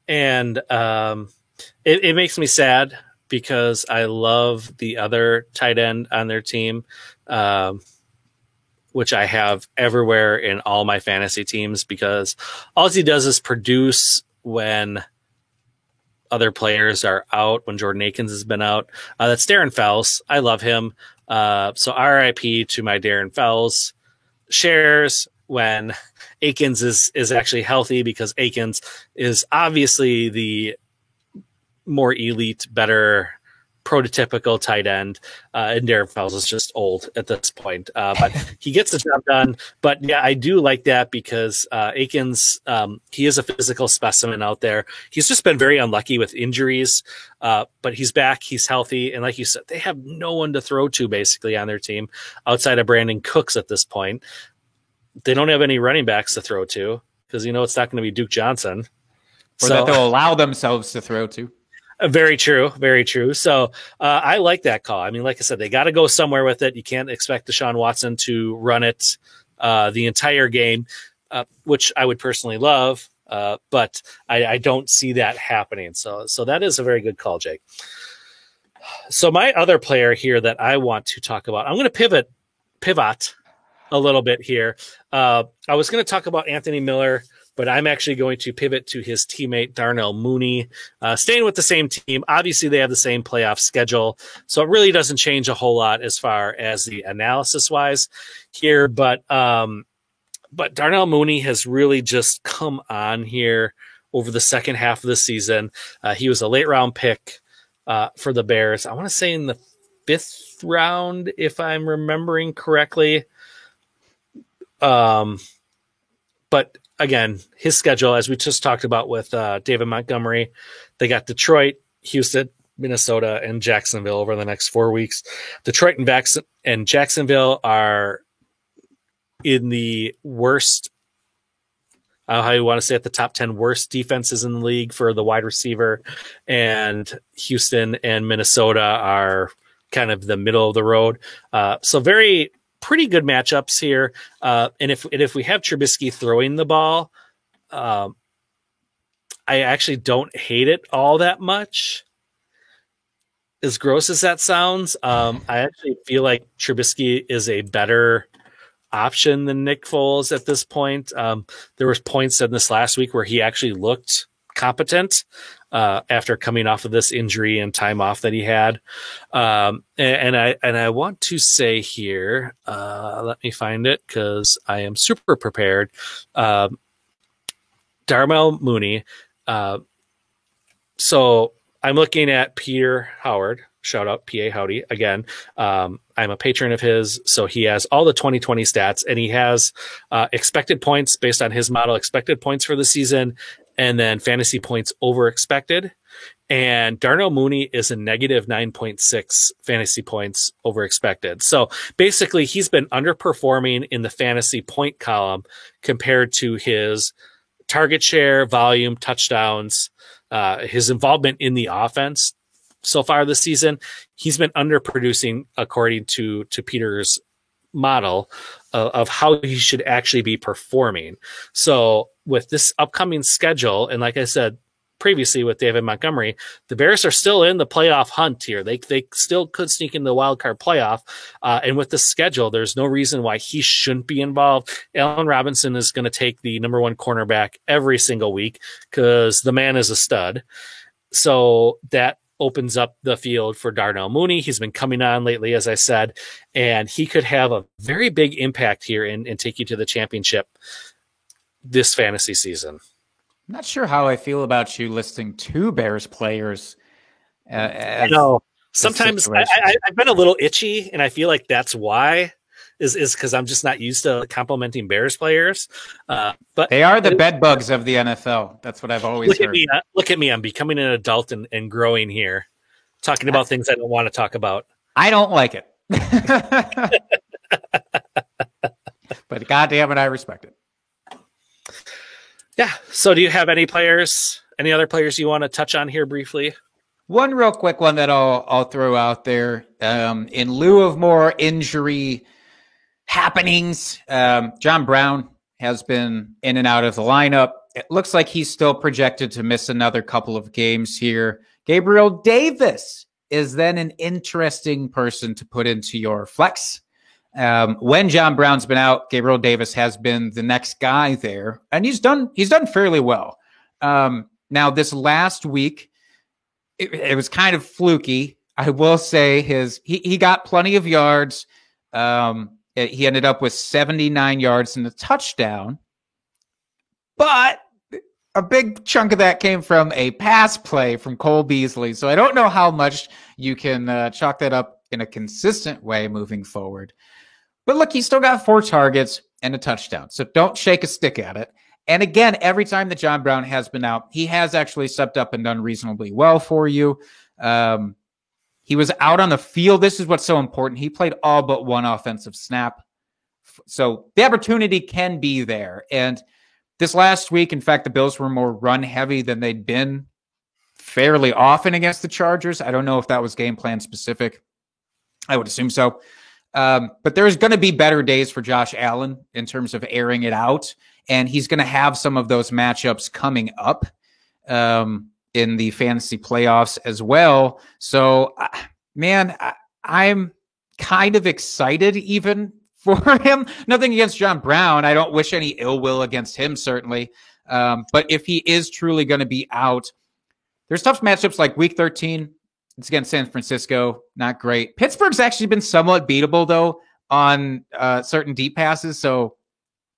And it makes me sad because I love the other tight end on their team, which I have everywhere in all my fantasy teams, because all he does is produce when other players are out, when Jordan Akins has been out. That's Darren Fells. I love him. So RIP to my Darren Fells shares when Akins is actually healthy, because Akins is obviously the more elite, better prototypical tight end, and Darren Fells is just old at this point, but he gets the job done. But yeah, I do like that because Akins, he is a physical specimen out there. He's just been very unlucky with injuries, but he's back, he's healthy, and like you said, they have no one to throw to basically on their team outside of Brandon Cooks at this point. They don't have any running backs to throw to because it's not going to be Duke Johnson, or that they'll allow themselves to throw to. Very true. Very true. So I like that call. I mean, like I said, they got to go somewhere with it. You can't expect Deshaun Watson to run it the entire game, which I would personally love, but I don't see that happening. So that is a very good call, Jake. So my other player here that I want to talk about, I'm going to pivot a little bit here. I was going to talk about Anthony Miller, but I'm actually going to pivot to his teammate Darnell Mooney, staying with the same team. Obviously, they have the same playoff schedule, so it really doesn't change a whole lot as far as the analysis-wise here. But Darnell Mooney has really just come on here over the second half of the season. He was a late-round pick for the Bears. I want to say in the 5th round, if I'm remembering correctly. But again, his schedule, as we just talked about with David Montgomery, they got Detroit, Houston, Minnesota, and Jacksonville over the next 4 weeks. Detroit and Jacksonville are in the worst, how you want to say it, the top 10 worst defenses in the league for the wide receiver. And Houston and Minnesota are kind of the middle of the road. So pretty good matchups here. And if we have Trubisky throwing the ball, I actually don't hate it all that much. As gross as that sounds, I actually feel like Trubisky is a better option than Nick Foles at this point. There was points in this last week where he actually looked competent after coming off of this injury and time off that he had. And I want to say here, let me find it because I am super prepared. Darnell Mooney. So I'm looking at Peter Howard. Shout out PA Howdy again. I'm a patron of his, so he has all the 2020 stats, and he has expected points based on his model, expected points for the season, and then fantasy points over expected. And Darnell Mooney is a negative 9.6 fantasy points over expected. So basically, he's been underperforming in the fantasy point column compared to his target share, volume, touchdowns, his involvement in the offense. So far this season, he's been underproducing according to Peter's model of how he should actually be performing. So with this upcoming schedule, and like I said previously with David Montgomery, the Bears are still in the playoff hunt here. They still could sneak in the wild card playoff. And with the schedule, there's no reason why he shouldn't be involved. Allen Robinson is going to take the number 1 cornerback every single week because the man is a stud. So that opens up the field for Darnell Mooney. He's been coming on lately, as I said, and he could have a very big impact here and take you to the championship this fantasy season. I'm not sure how I feel about you listing 2 Bears players. No, sometimes I've been a little itchy, and I feel like that's why is because I'm just not used to complimenting Bears players. But they are the bed bugs of the NFL. That's what I've always heard. Look at me. I'm becoming an adult and growing here, talking about things I don't want to talk about. I don't like it. But goddamn it, I respect it. Yeah. So do you have any other players you want to touch on here briefly? One real quick one that I'll throw out there. In lieu of more injury happenings, John Brown has been in and out of the lineup. It looks like he's still projected to miss another couple of games here. Gabriel Davis is then an interesting person to put into your flex. When John Brown's been out, Gabriel Davis has been the next guy there, and he's done fairly well. Now this last week, it was kind of fluky. I will say he got plenty of yards. He ended up with 79 yards and a touchdown, but a big chunk of that came from a pass play from Cole Beasley. So I don't know how much you can chalk that up in a consistent way moving forward. But look, he still got 4 targets and a touchdown. So don't shake a stick at it. And again, every time that John Brown has been out, he has actually stepped up and done reasonably well for you. He was out on the field. This is what's so important. He played all but 1 offensive snap. So the opportunity can be there. And this last week, in fact, the Bills were more run heavy than they'd been fairly often against the Chargers. I don't know if that was game plan specific. I would assume so. But there's going to be better days for Josh Allen in terms of airing it out. And he's going to have some of those matchups coming up in the fantasy playoffs as well. So, man, I'm kind of excited even for him. Nothing against John Brown. I don't wish any ill will against him, certainly. But if he is truly going to be out, there's tough matchups like week 13. It's against San Francisco. Not great. Pittsburgh's actually been somewhat beatable, though, on certain deep passes. So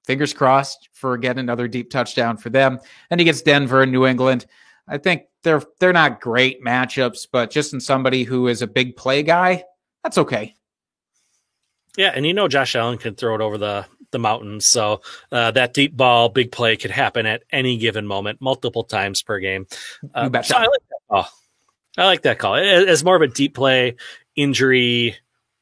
fingers crossed for, again, another deep touchdown for them. Then he gets Denver and New England. I think they're not great matchups, but just in somebody who is a big play guy, that's okay. Yeah, and Josh Allen can throw it over the mountains, so that deep ball, big play could happen at any given moment, multiple times per game. So I like that call. I like that call. It's more of a deep play injury.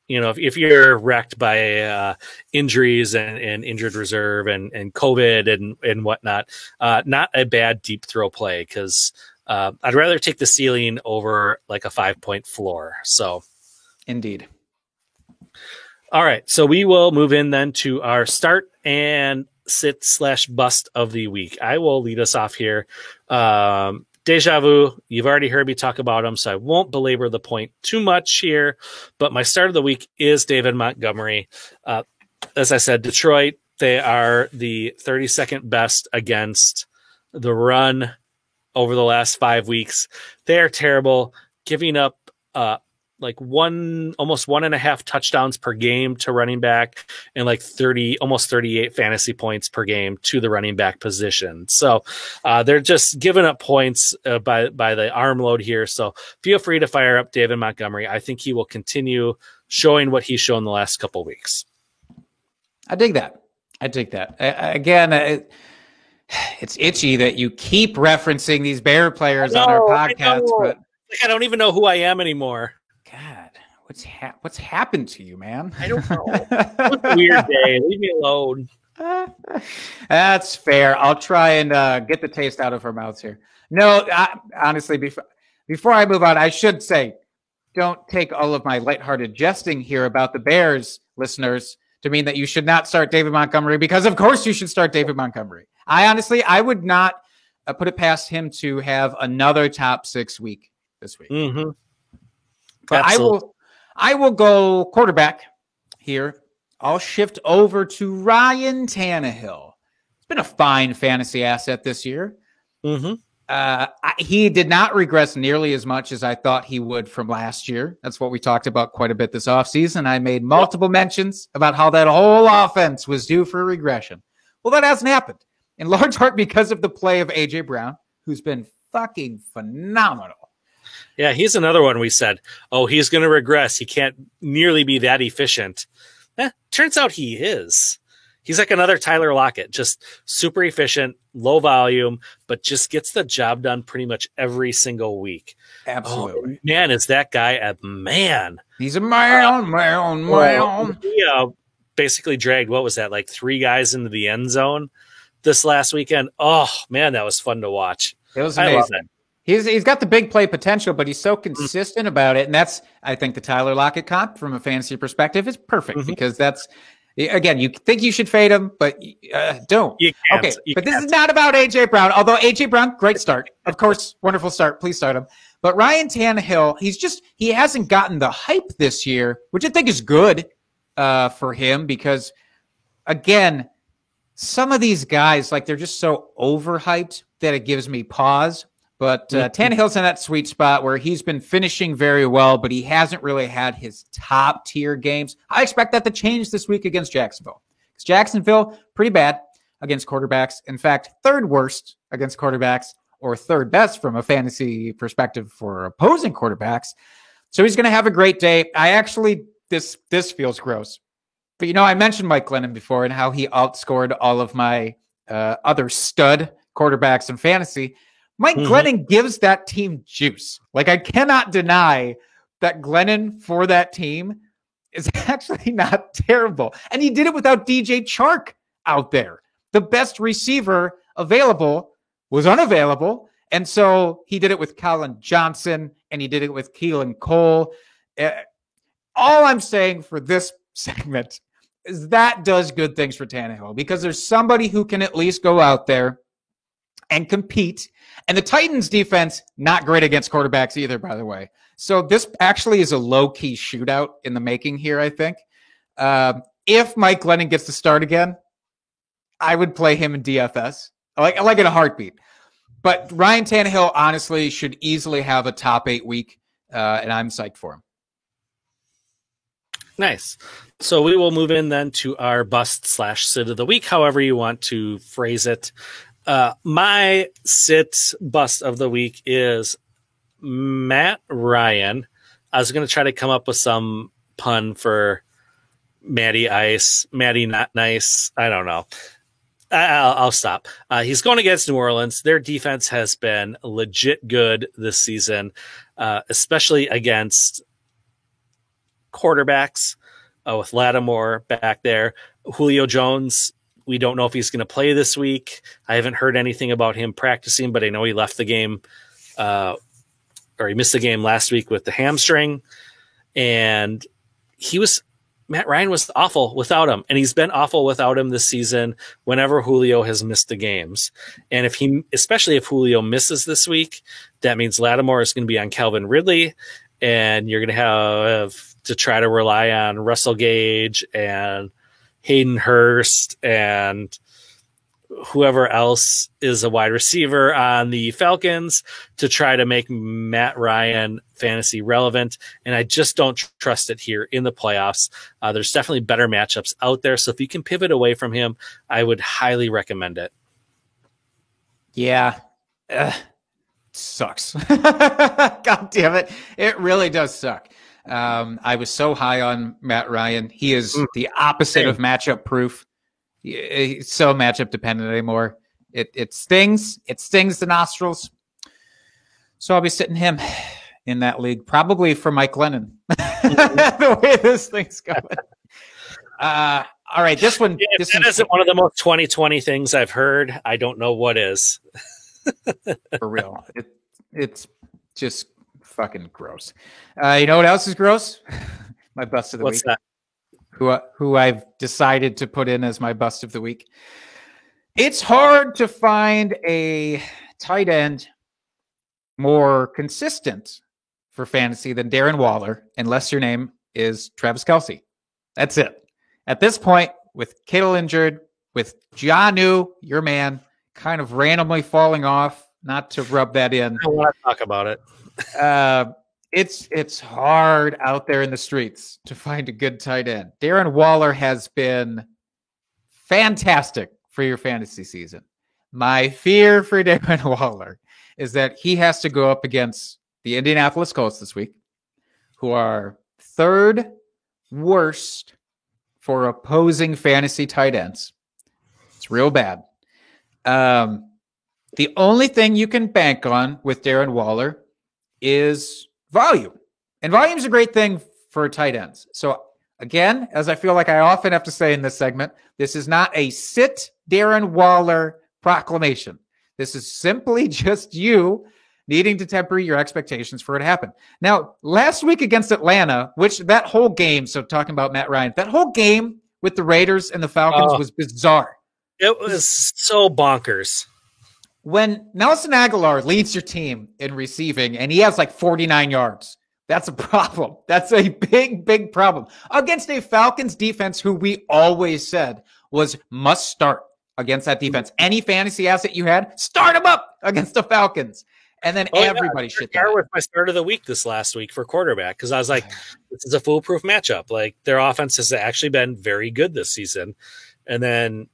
If you're wrecked by injuries and injured reserve and COVID and whatnot, not a bad deep throw play, because I'd rather take the ceiling over like a 5-point floor. So, indeed. All right, so we will move in then to our start and sit/bust of the week. I will lead us off here. Deja Vu, you've already heard me talk about him, so I won't belabor the point too much here. But my start of the week is David Montgomery. As I said, Detroit, they are the 32nd best against the run over the last 5 weeks. They are terrible, giving up almost 1.5 touchdowns per game to running back and almost 38 fantasy points per game to the running back position. So they're just giving up points by the arm load here. So feel free to fire up David Montgomery. I think he will continue showing what he's shown the last couple of weeks. I dig that. Again, it's itchy that you keep referencing these Bear players on our podcast, but I don't even know who I am anymore. God, what's happened to you, man? I don't know. It's a weird day. Leave me alone. That's fair. I'll try and get the taste out of her mouths here. No, honestly, before I move on, I should say, don't take all of my lighthearted jesting here about the Bears, listeners, to mean that you should not start David Montgomery, because of course you should start David Montgomery. I would not put it past him to have another top 6 week this week. Mm-hmm. But I will go quarterback here. I'll shift over to Ryan Tannehill. It's been a fine fantasy asset this year. Mm-hmm. He did not regress nearly as much as I thought he would from last year. That's what we talked about quite a bit this offseason. I made multiple mentions about how that whole offense was due for regression. Well, that hasn't happened, in large part because of the play of A.J. Brown, who's been fucking phenomenal. Yeah, he's another one we said, he's going to regress. He can't nearly be that efficient. Turns out he is. He's like another Tyler Lockett, just super efficient, low volume, but just gets the job done pretty much every single week. Absolutely. Man, is that guy a man? He's a man. He basically dragged, 3 guys into the end zone this last weekend. Oh, man, that was fun to watch. It was amazing. He's got the big play potential, but he's so consistent about it. And that's, I think, the Tyler Lockett comp from a fantasy perspective is perfect because that's, again, you think you should fade him, but don't. Okay, but this is not about A.J. Brown, although A.J. Brown, great start. Of course, wonderful start. Please start him. But Ryan Tannehill, he hasn't gotten the hype this year, which I think is good for him because, again, some of these guys, they're just so overhyped that it gives me pause. But Tannehill's in that sweet spot where he's been finishing very well, but he hasn't really had his top tier games. I expect that to change this week against Jacksonville. Because Jacksonville, pretty bad against quarterbacks. In fact, 3rd worst against quarterbacks, or 3rd best from a fantasy perspective for opposing quarterbacks. So he's going to have a great day. This feels gross. But, I mentioned Mike Glennon before and how he outscored all of my other stud quarterbacks in fantasy. Mike Glennon gives that team juice. I cannot deny that Glennon for that team is actually not terrible. And he did it without DJ Chark out there. The best receiver available was unavailable. And so he did it with Colin Johnson and he did it with Keelan Cole. All I'm saying for this segment is that does good things for Tannehill because there's somebody who can at least go out there and compete. And the Titans defense, not great against quarterbacks either, by the way. So this actually is a low-key shootout in the making here, I think. If Mike Glennon gets to start again, I would play him in DFS like in a heartbeat. But Ryan Tannehill honestly should easily have a top 8 week, and I'm psyched for him. Nice. So we will move in then to our bust/sit of the week, however you want to phrase it. My sit bust of the week is Matt Ryan. I was going to try to come up with some pun for Matty Ice, Matty Not Nice. I don't know. I'll stop. He's going against New Orleans. Their defense has been legit good this season, especially against quarterbacks with Lattimore back there. Julio Jones, we don't know if he's going to play this week. I haven't heard anything about him practicing, but I know he left the game or he missed the game last week with the hamstring. And Matt Ryan was awful without him, and he's been awful without him this season whenever Julio has missed the games. And especially if Julio misses this week, that means Lattimore is going to be on Calvin Ridley, and you're going to have to try to rely on Russell Gage and Hayden Hurst and whoever else is a wide receiver on the Falcons to try to make Matt Ryan fantasy relevant. And I just don't trust it here in the playoffs. There's definitely better matchups out there. So if you can pivot away from him, I would highly recommend it. Yeah. Sucks. God damn it. It really does suck. I was so high on Matt Ryan. He is the opposite of matchup proof. It's so matchup dependent anymore. It stings. It stings the nostrils. So I'll be sitting him in that league, probably for Mike Lennon. The way this thing's going. All right, this one. If that isn't one of the most 2020 things I've heard, I don't know what is. For real, it's just fucking gross. You know what else is gross? My bust of the week. What's that? Who I've decided to put in as my bust of the week. It's hard to find a tight end more consistent for fantasy than Darren Waller, unless your name is Travis Kelce. That's it. At this point, with Kittle injured, with Jonnu, your man, kind of randomly falling off, not to rub that in. I want to talk about it. It's hard out there in the streets to find a good tight end. Darren Waller has been fantastic for your fantasy season. My fear for Darren Waller is that he has to go up against the Indianapolis Colts this week, who are third worst for opposing fantasy tight ends. It's real bad. The only thing you can bank on with Darren Waller is volume. And volume is a great thing for tight ends. So again, as I feel like I often have to say in this segment, this is not a sit Darren Waller proclamation. This is simply just you needing to temper your expectations for it to happen. Now, last week against Atlanta, which that whole game, so talking about Matt Ryan, that whole game with the Raiders and the Falcons was bizarre. It was so bonkers. When Nelson Aguilar leads your team in receiving and he has like 49 yards, that's a problem. That's a big, big problem against a Falcons defense who we always said was must start against that defense. Any fantasy asset you had, start them up against the Falcons. And then everybody shit down. With my start of the week this last week for quarterback, because I was like, this is a foolproof matchup. Like their offense has actually been very good this season. And then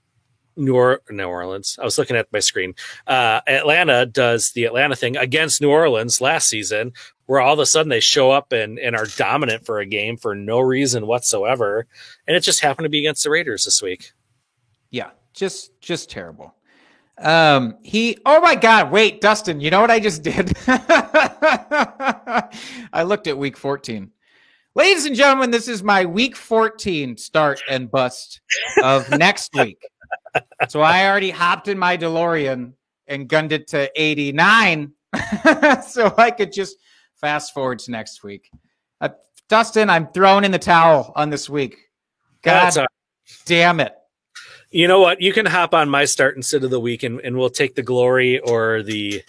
New Orleans. I was looking at my screen. Atlanta does the Atlanta thing against New Orleans last season, where all of a sudden they show up and are dominant for a game for no reason whatsoever. And it just happened to be against the Raiders this week. Yeah, just terrible. Oh my God, wait, Dustin, you know what I just did? I looked at week 14. Ladies and gentlemen, this is my week 14 start and bust of next week. So I already hopped in my DeLorean and gunned it to 89 so I could just fast forward to next week. Dustin, I'm throwing in the towel on this week. God damn it. You know what? You can hop on my start instead of the week, and we'll take the glory or the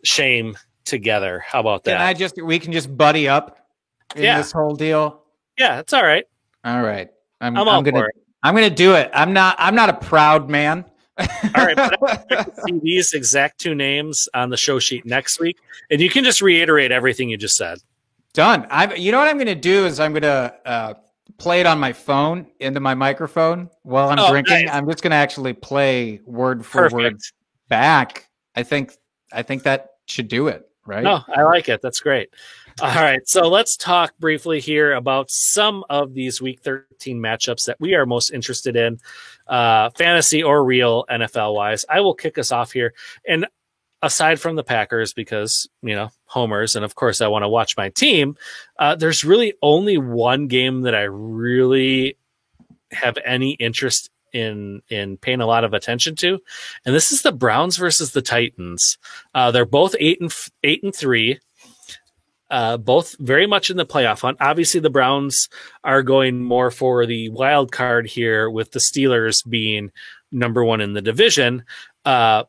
shame together. How about that? We can just buddy up in this whole deal. Yeah, it's all right. All right. I'm all for it. I'm gonna do it. I'm not a proud man, All right, but I expect to see these exact two names on the show sheet next week, and you can just reiterate everything you just said. Done. You know what I'm going to do is I'm going to play it on my phone into my microphone while I'm drinking. Nice. I'm just going to actually play word for word back. I think that should do it, right? No, I like it. That's great. All right, so let's talk briefly here about some of these Week 13 matchups that we are most interested in, fantasy or real NFL-wise. I will kick us off here. And aside from the Packers, because, homers, and of course I want to watch my team, there's really only one game that I really have any interest in paying a lot of attention to, and this is the Browns versus the Titans. They're both 8-3. Both very much in the playoff hunt. Obviously, the Browns are going more for the wild card here, with the Steelers being number one in the division. But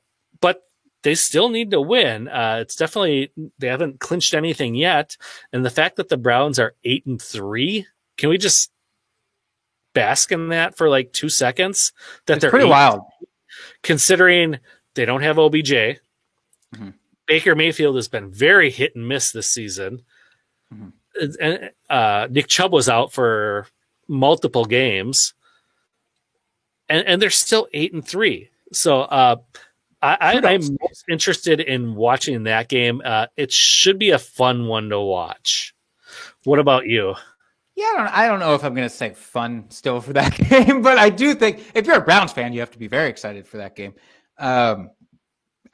they still need to win. It's definitely, they haven't clinched anything yet. And the fact that the Browns are 8-3, can we just bask in that for like 2 seconds? That they're pretty wild, considering they don't have OBJ. Mm-hmm. Baker Mayfield has been very hit and miss this season. Mm-hmm. And Nick Chubb was out for multiple games, and they're still 8-3. So I'm most interested in watching that game. It should be a fun one to watch. What about you? Yeah, I don't know if I'm going to say fun still for that game, but I do think if you're a Browns fan, you have to be very excited for that game.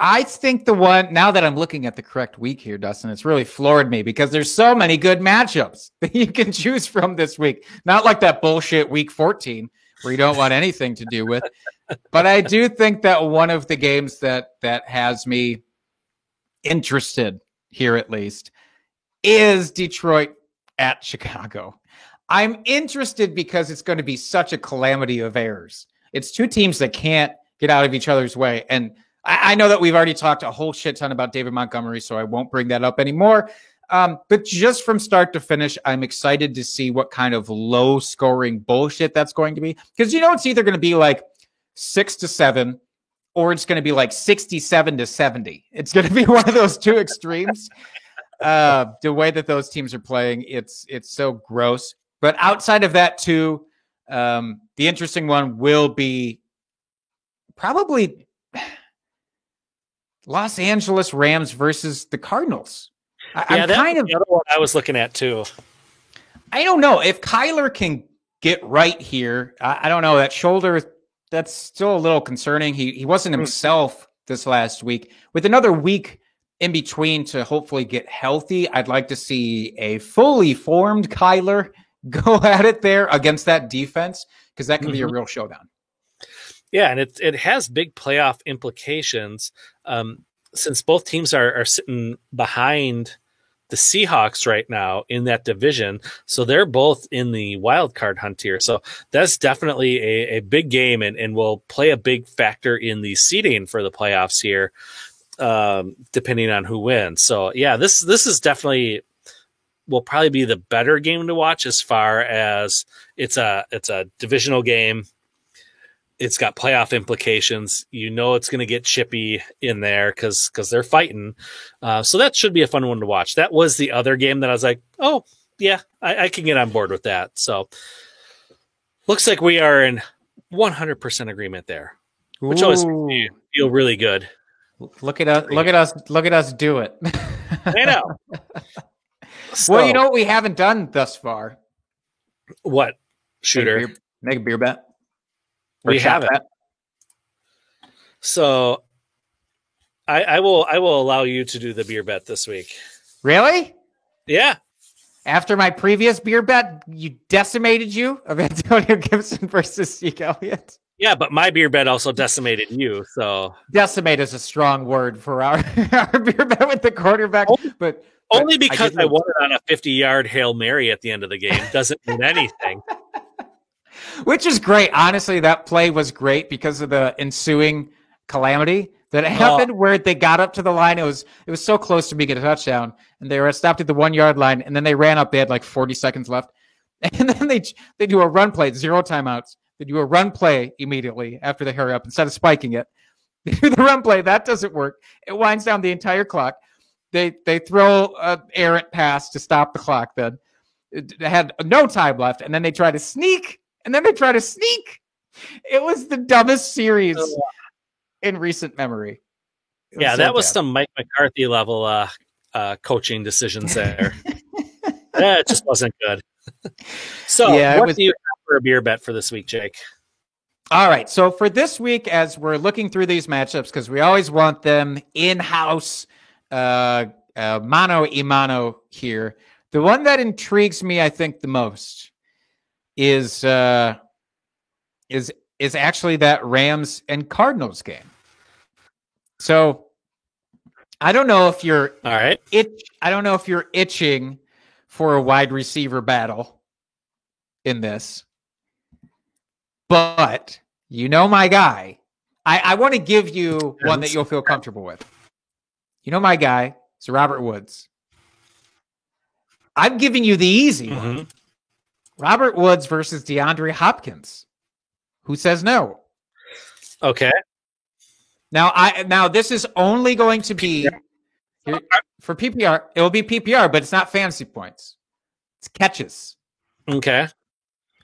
I think the one, now that I'm looking at the correct week here, Dustin, it's really floored me because there's so many good matchups that you can choose from this week. Not like that bullshit week 14 where you don't want anything to do with. But I do think that one of the games that has me interested here, at least, is Detroit at Chicago. I'm interested because it's going to be such a calamity of errors. It's two teams that can't get out of each other's way. And I know that we've already talked a whole shit ton about David Montgomery, so I won't bring that up anymore. But just from start to finish, I'm excited to see what kind of low-scoring bullshit that's going to be. Because it's either going to be like 6-7, or it's going to be like 67-70. It's going to be one of those two extremes. The way that those teams are playing, it's so gross. But outside of that, too, the interesting one will be probably Los Angeles Rams versus the Cardinals. That's the other one I was looking at too. I don't know if Kyler can get right here. I don't know, that shoulder, that's still a little concerning. He wasn't himself this last week. With another week in between to hopefully get healthy, I'd like to see a fully formed Kyler go at it there against that defense, because that can be a real showdown. Yeah, and it has big playoff implications, since both teams are sitting behind the Seahawks right now in that division. So they're both in the wild card hunt here. So that's definitely a big game and will play a big factor in the seeding for the playoffs here, depending on who wins. So yeah, this is definitely will probably be the better game to watch, as far as it's a divisional game. It's got playoff implications. It's going to get chippy in there because they're fighting. So that should be a fun one to watch. That was the other game that I was like, oh, yeah, I can get on board with that. So looks like we are in 100% agreement there, which always makes me feel really good. Look at us do it. I know. So, well, you know what we haven't done thus far? What? Shooter? Make a beer bet. We haven't. So I will allow you to do the beer bet this week. Really? Yeah. After my previous beer bet, you decimated you of Antonio Gibson versus Zeke Elliott. Yeah, but my beer bet also decimated you. So decimate is a strong word for our beer bet with the quarterback, but only because I won it on a 50-yard Hail Mary at the end of the game doesn't mean anything. Which is great. Honestly, that play was great because of the ensuing calamity that happened where they got up to the line. It was so close to making a touchdown, and they were stopped at the 1 yard line, and then they ran up. They had like 40 seconds left. And then they do a run play, 0 timeouts. They do a run play immediately after they hurry up instead of spiking it. They do the run play. That doesn't work. It winds down the entire clock. They throw an errant pass to stop the clock. Then they had no time left, and then they try to sneak. It was the dumbest series in recent memory. Yeah, that was some Mike McCarthy level coaching decisions there. It just wasn't good. So, what do you have for a beer bet for this week, Jake? All right. So for this week, as we're looking through these matchups, because we always want them in-house, mano a mano here. The one that intrigues me, I think, the most is actually that Rams and Cardinals game. So I don't know if you're all right. I don't know if you're itching for a wide receiver battle in this. But you know my guy. I want to give you one that you'll feel comfortable with. You know my guy. It's Robert Woods. I'm giving you the easy one. Robert Woods versus DeAndre Hopkins. Who says no? Okay. Now this is only going to be for PPR. It will be PPR, but it's not fantasy points. It's catches. Okay.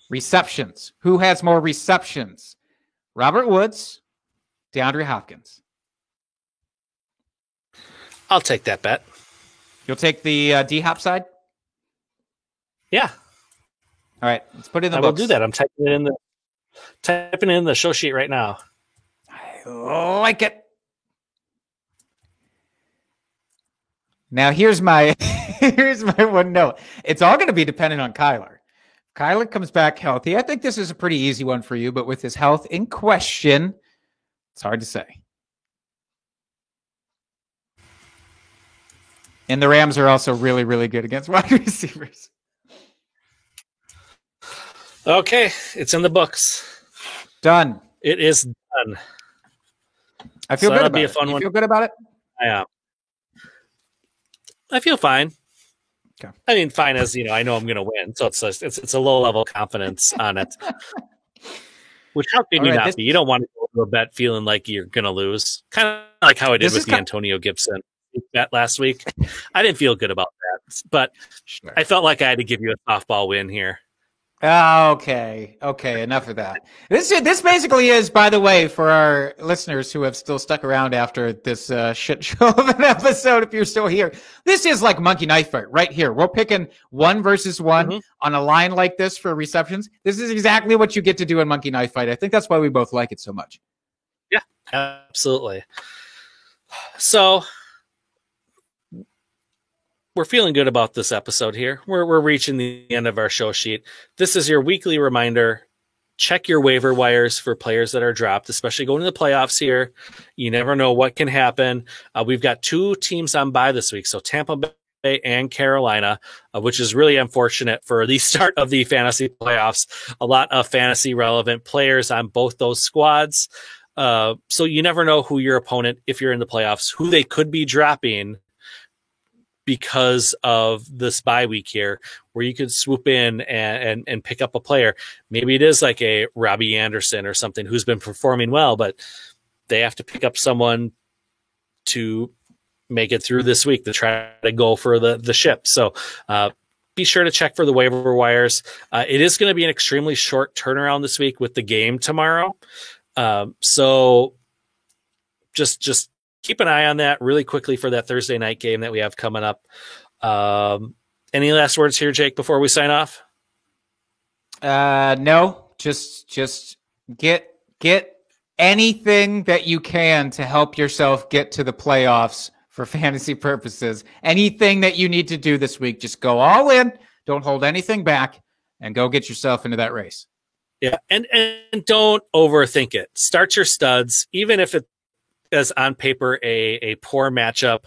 Receptions. Who has more receptions? Robert Woods, DeAndre Hopkins. I'll take that bet. You'll take the D-Hop side? Yeah. All right. Let's put it in the I books. will do that. I'm typing it in the show sheet right now. I like it. Now here's my one note. It's all going to be dependent on Kyler. Kyler comes back healthy. I think this is a pretty easy one for you, but with his health in question, it's hard to say. And the Rams are also really, really good against wide receivers. Okay, it's in the books. Done. It is done. I feel good about it. Be a fun one. You feel good about it? Yeah. I feel fine. Okay. I mean, fine as I know I'm going to win, so it's a low level confidence on it. Which how can you not be? You don't want to go to a bet feeling like you're going to lose. Kind of like how I did with the Antonio Gibson bet last week. I didn't feel good about that, but sure. I felt like I had to give you a softball win here. Okay. Enough of that. This basically is, by the way, for our listeners who have still stuck around after this shit show of an episode, if you're still here, this is like Monkey Knife Fight right here. We're picking 1 versus 1 on a line like this for receptions. This is exactly what you get to do in Monkey Knife Fight. I think that's why we both like it so much. Yeah, absolutely. So we're feeling good about this episode here. We're reaching the end of our show sheet. This is your weekly reminder. Check your waiver wires for players that are dropped, especially going to the playoffs here. You never know what can happen. We've got 2 teams on bye this week, so Tampa Bay and Carolina, which is really unfortunate for the start of the fantasy playoffs. A lot of fantasy relevant players on both those squads. So you never know who your opponent, if you're in the playoffs, who they could be dropping because of this bye week here, where you could swoop in and pick up a player. Maybe it is like a Robbie Anderson or something who's been performing well, but they have to pick up someone to make it through this week to try to go for the ship. So be sure to check for the waiver wires. It is going to be an extremely short turnaround this week with the game tomorrow. So just keep an eye on that really quickly for that Thursday night game that we have coming up. Any last words here, Jake, before we sign off? No, just get anything that you can to help yourself get to the playoffs for fantasy purposes. Anything that you need to do this week, just go all in. Don't hold anything back and go get yourself into that race. Yeah. And don't overthink it. Start your studs, even if it is on paper a poor matchup.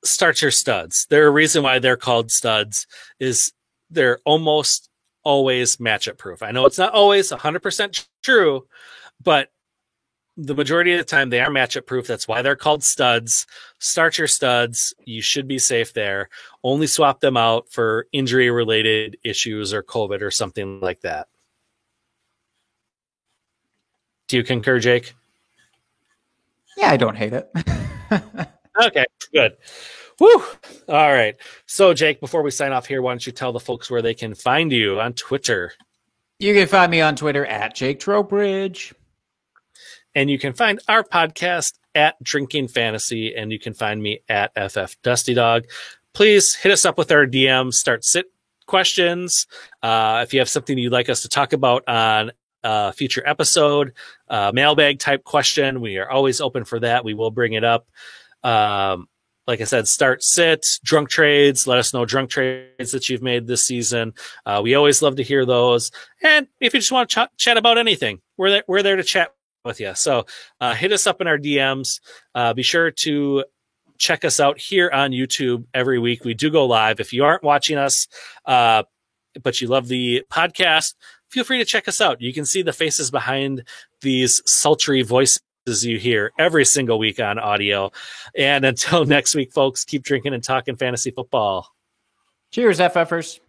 Start your studs. There's a reason why they're called studs is they're almost always matchup proof. I know it's not always 100% true, but the majority of the time they are matchup proof. That's why they're called studs. Start your studs. You should be safe there. Only swap them out for injury related issues or COVID or something like that. Do you concur, Jake? Yeah, I don't hate it. Okay, good. Woo! All right. So, Jake, before we sign off here, why don't you tell the folks where they can find you on Twitter? You can find me on Twitter at Jake Trowbridge. And you can find our podcast at Drinking Fantasy, and you can find me at FF Dusty Dog. Please hit us up with our DMs, start sit questions. If you have something you'd like us to talk about on a future episode, mailbag type question, we are always open for that. We will bring it up. Like I said, start sit, drunk trades. Let us know drunk trades that you've made this season. We always love to hear those. And if you just want to chat about anything, we're there to chat with you. So hit us up in our DMs. Be sure to check us out here on YouTube every week. We do go live. If you aren't watching us, but you love the podcast, feel free to check us out. You can see the faces behind these sultry voices you hear every single week on audio. And until next week, folks, keep drinking and talking fantasy football. Cheers, FFers.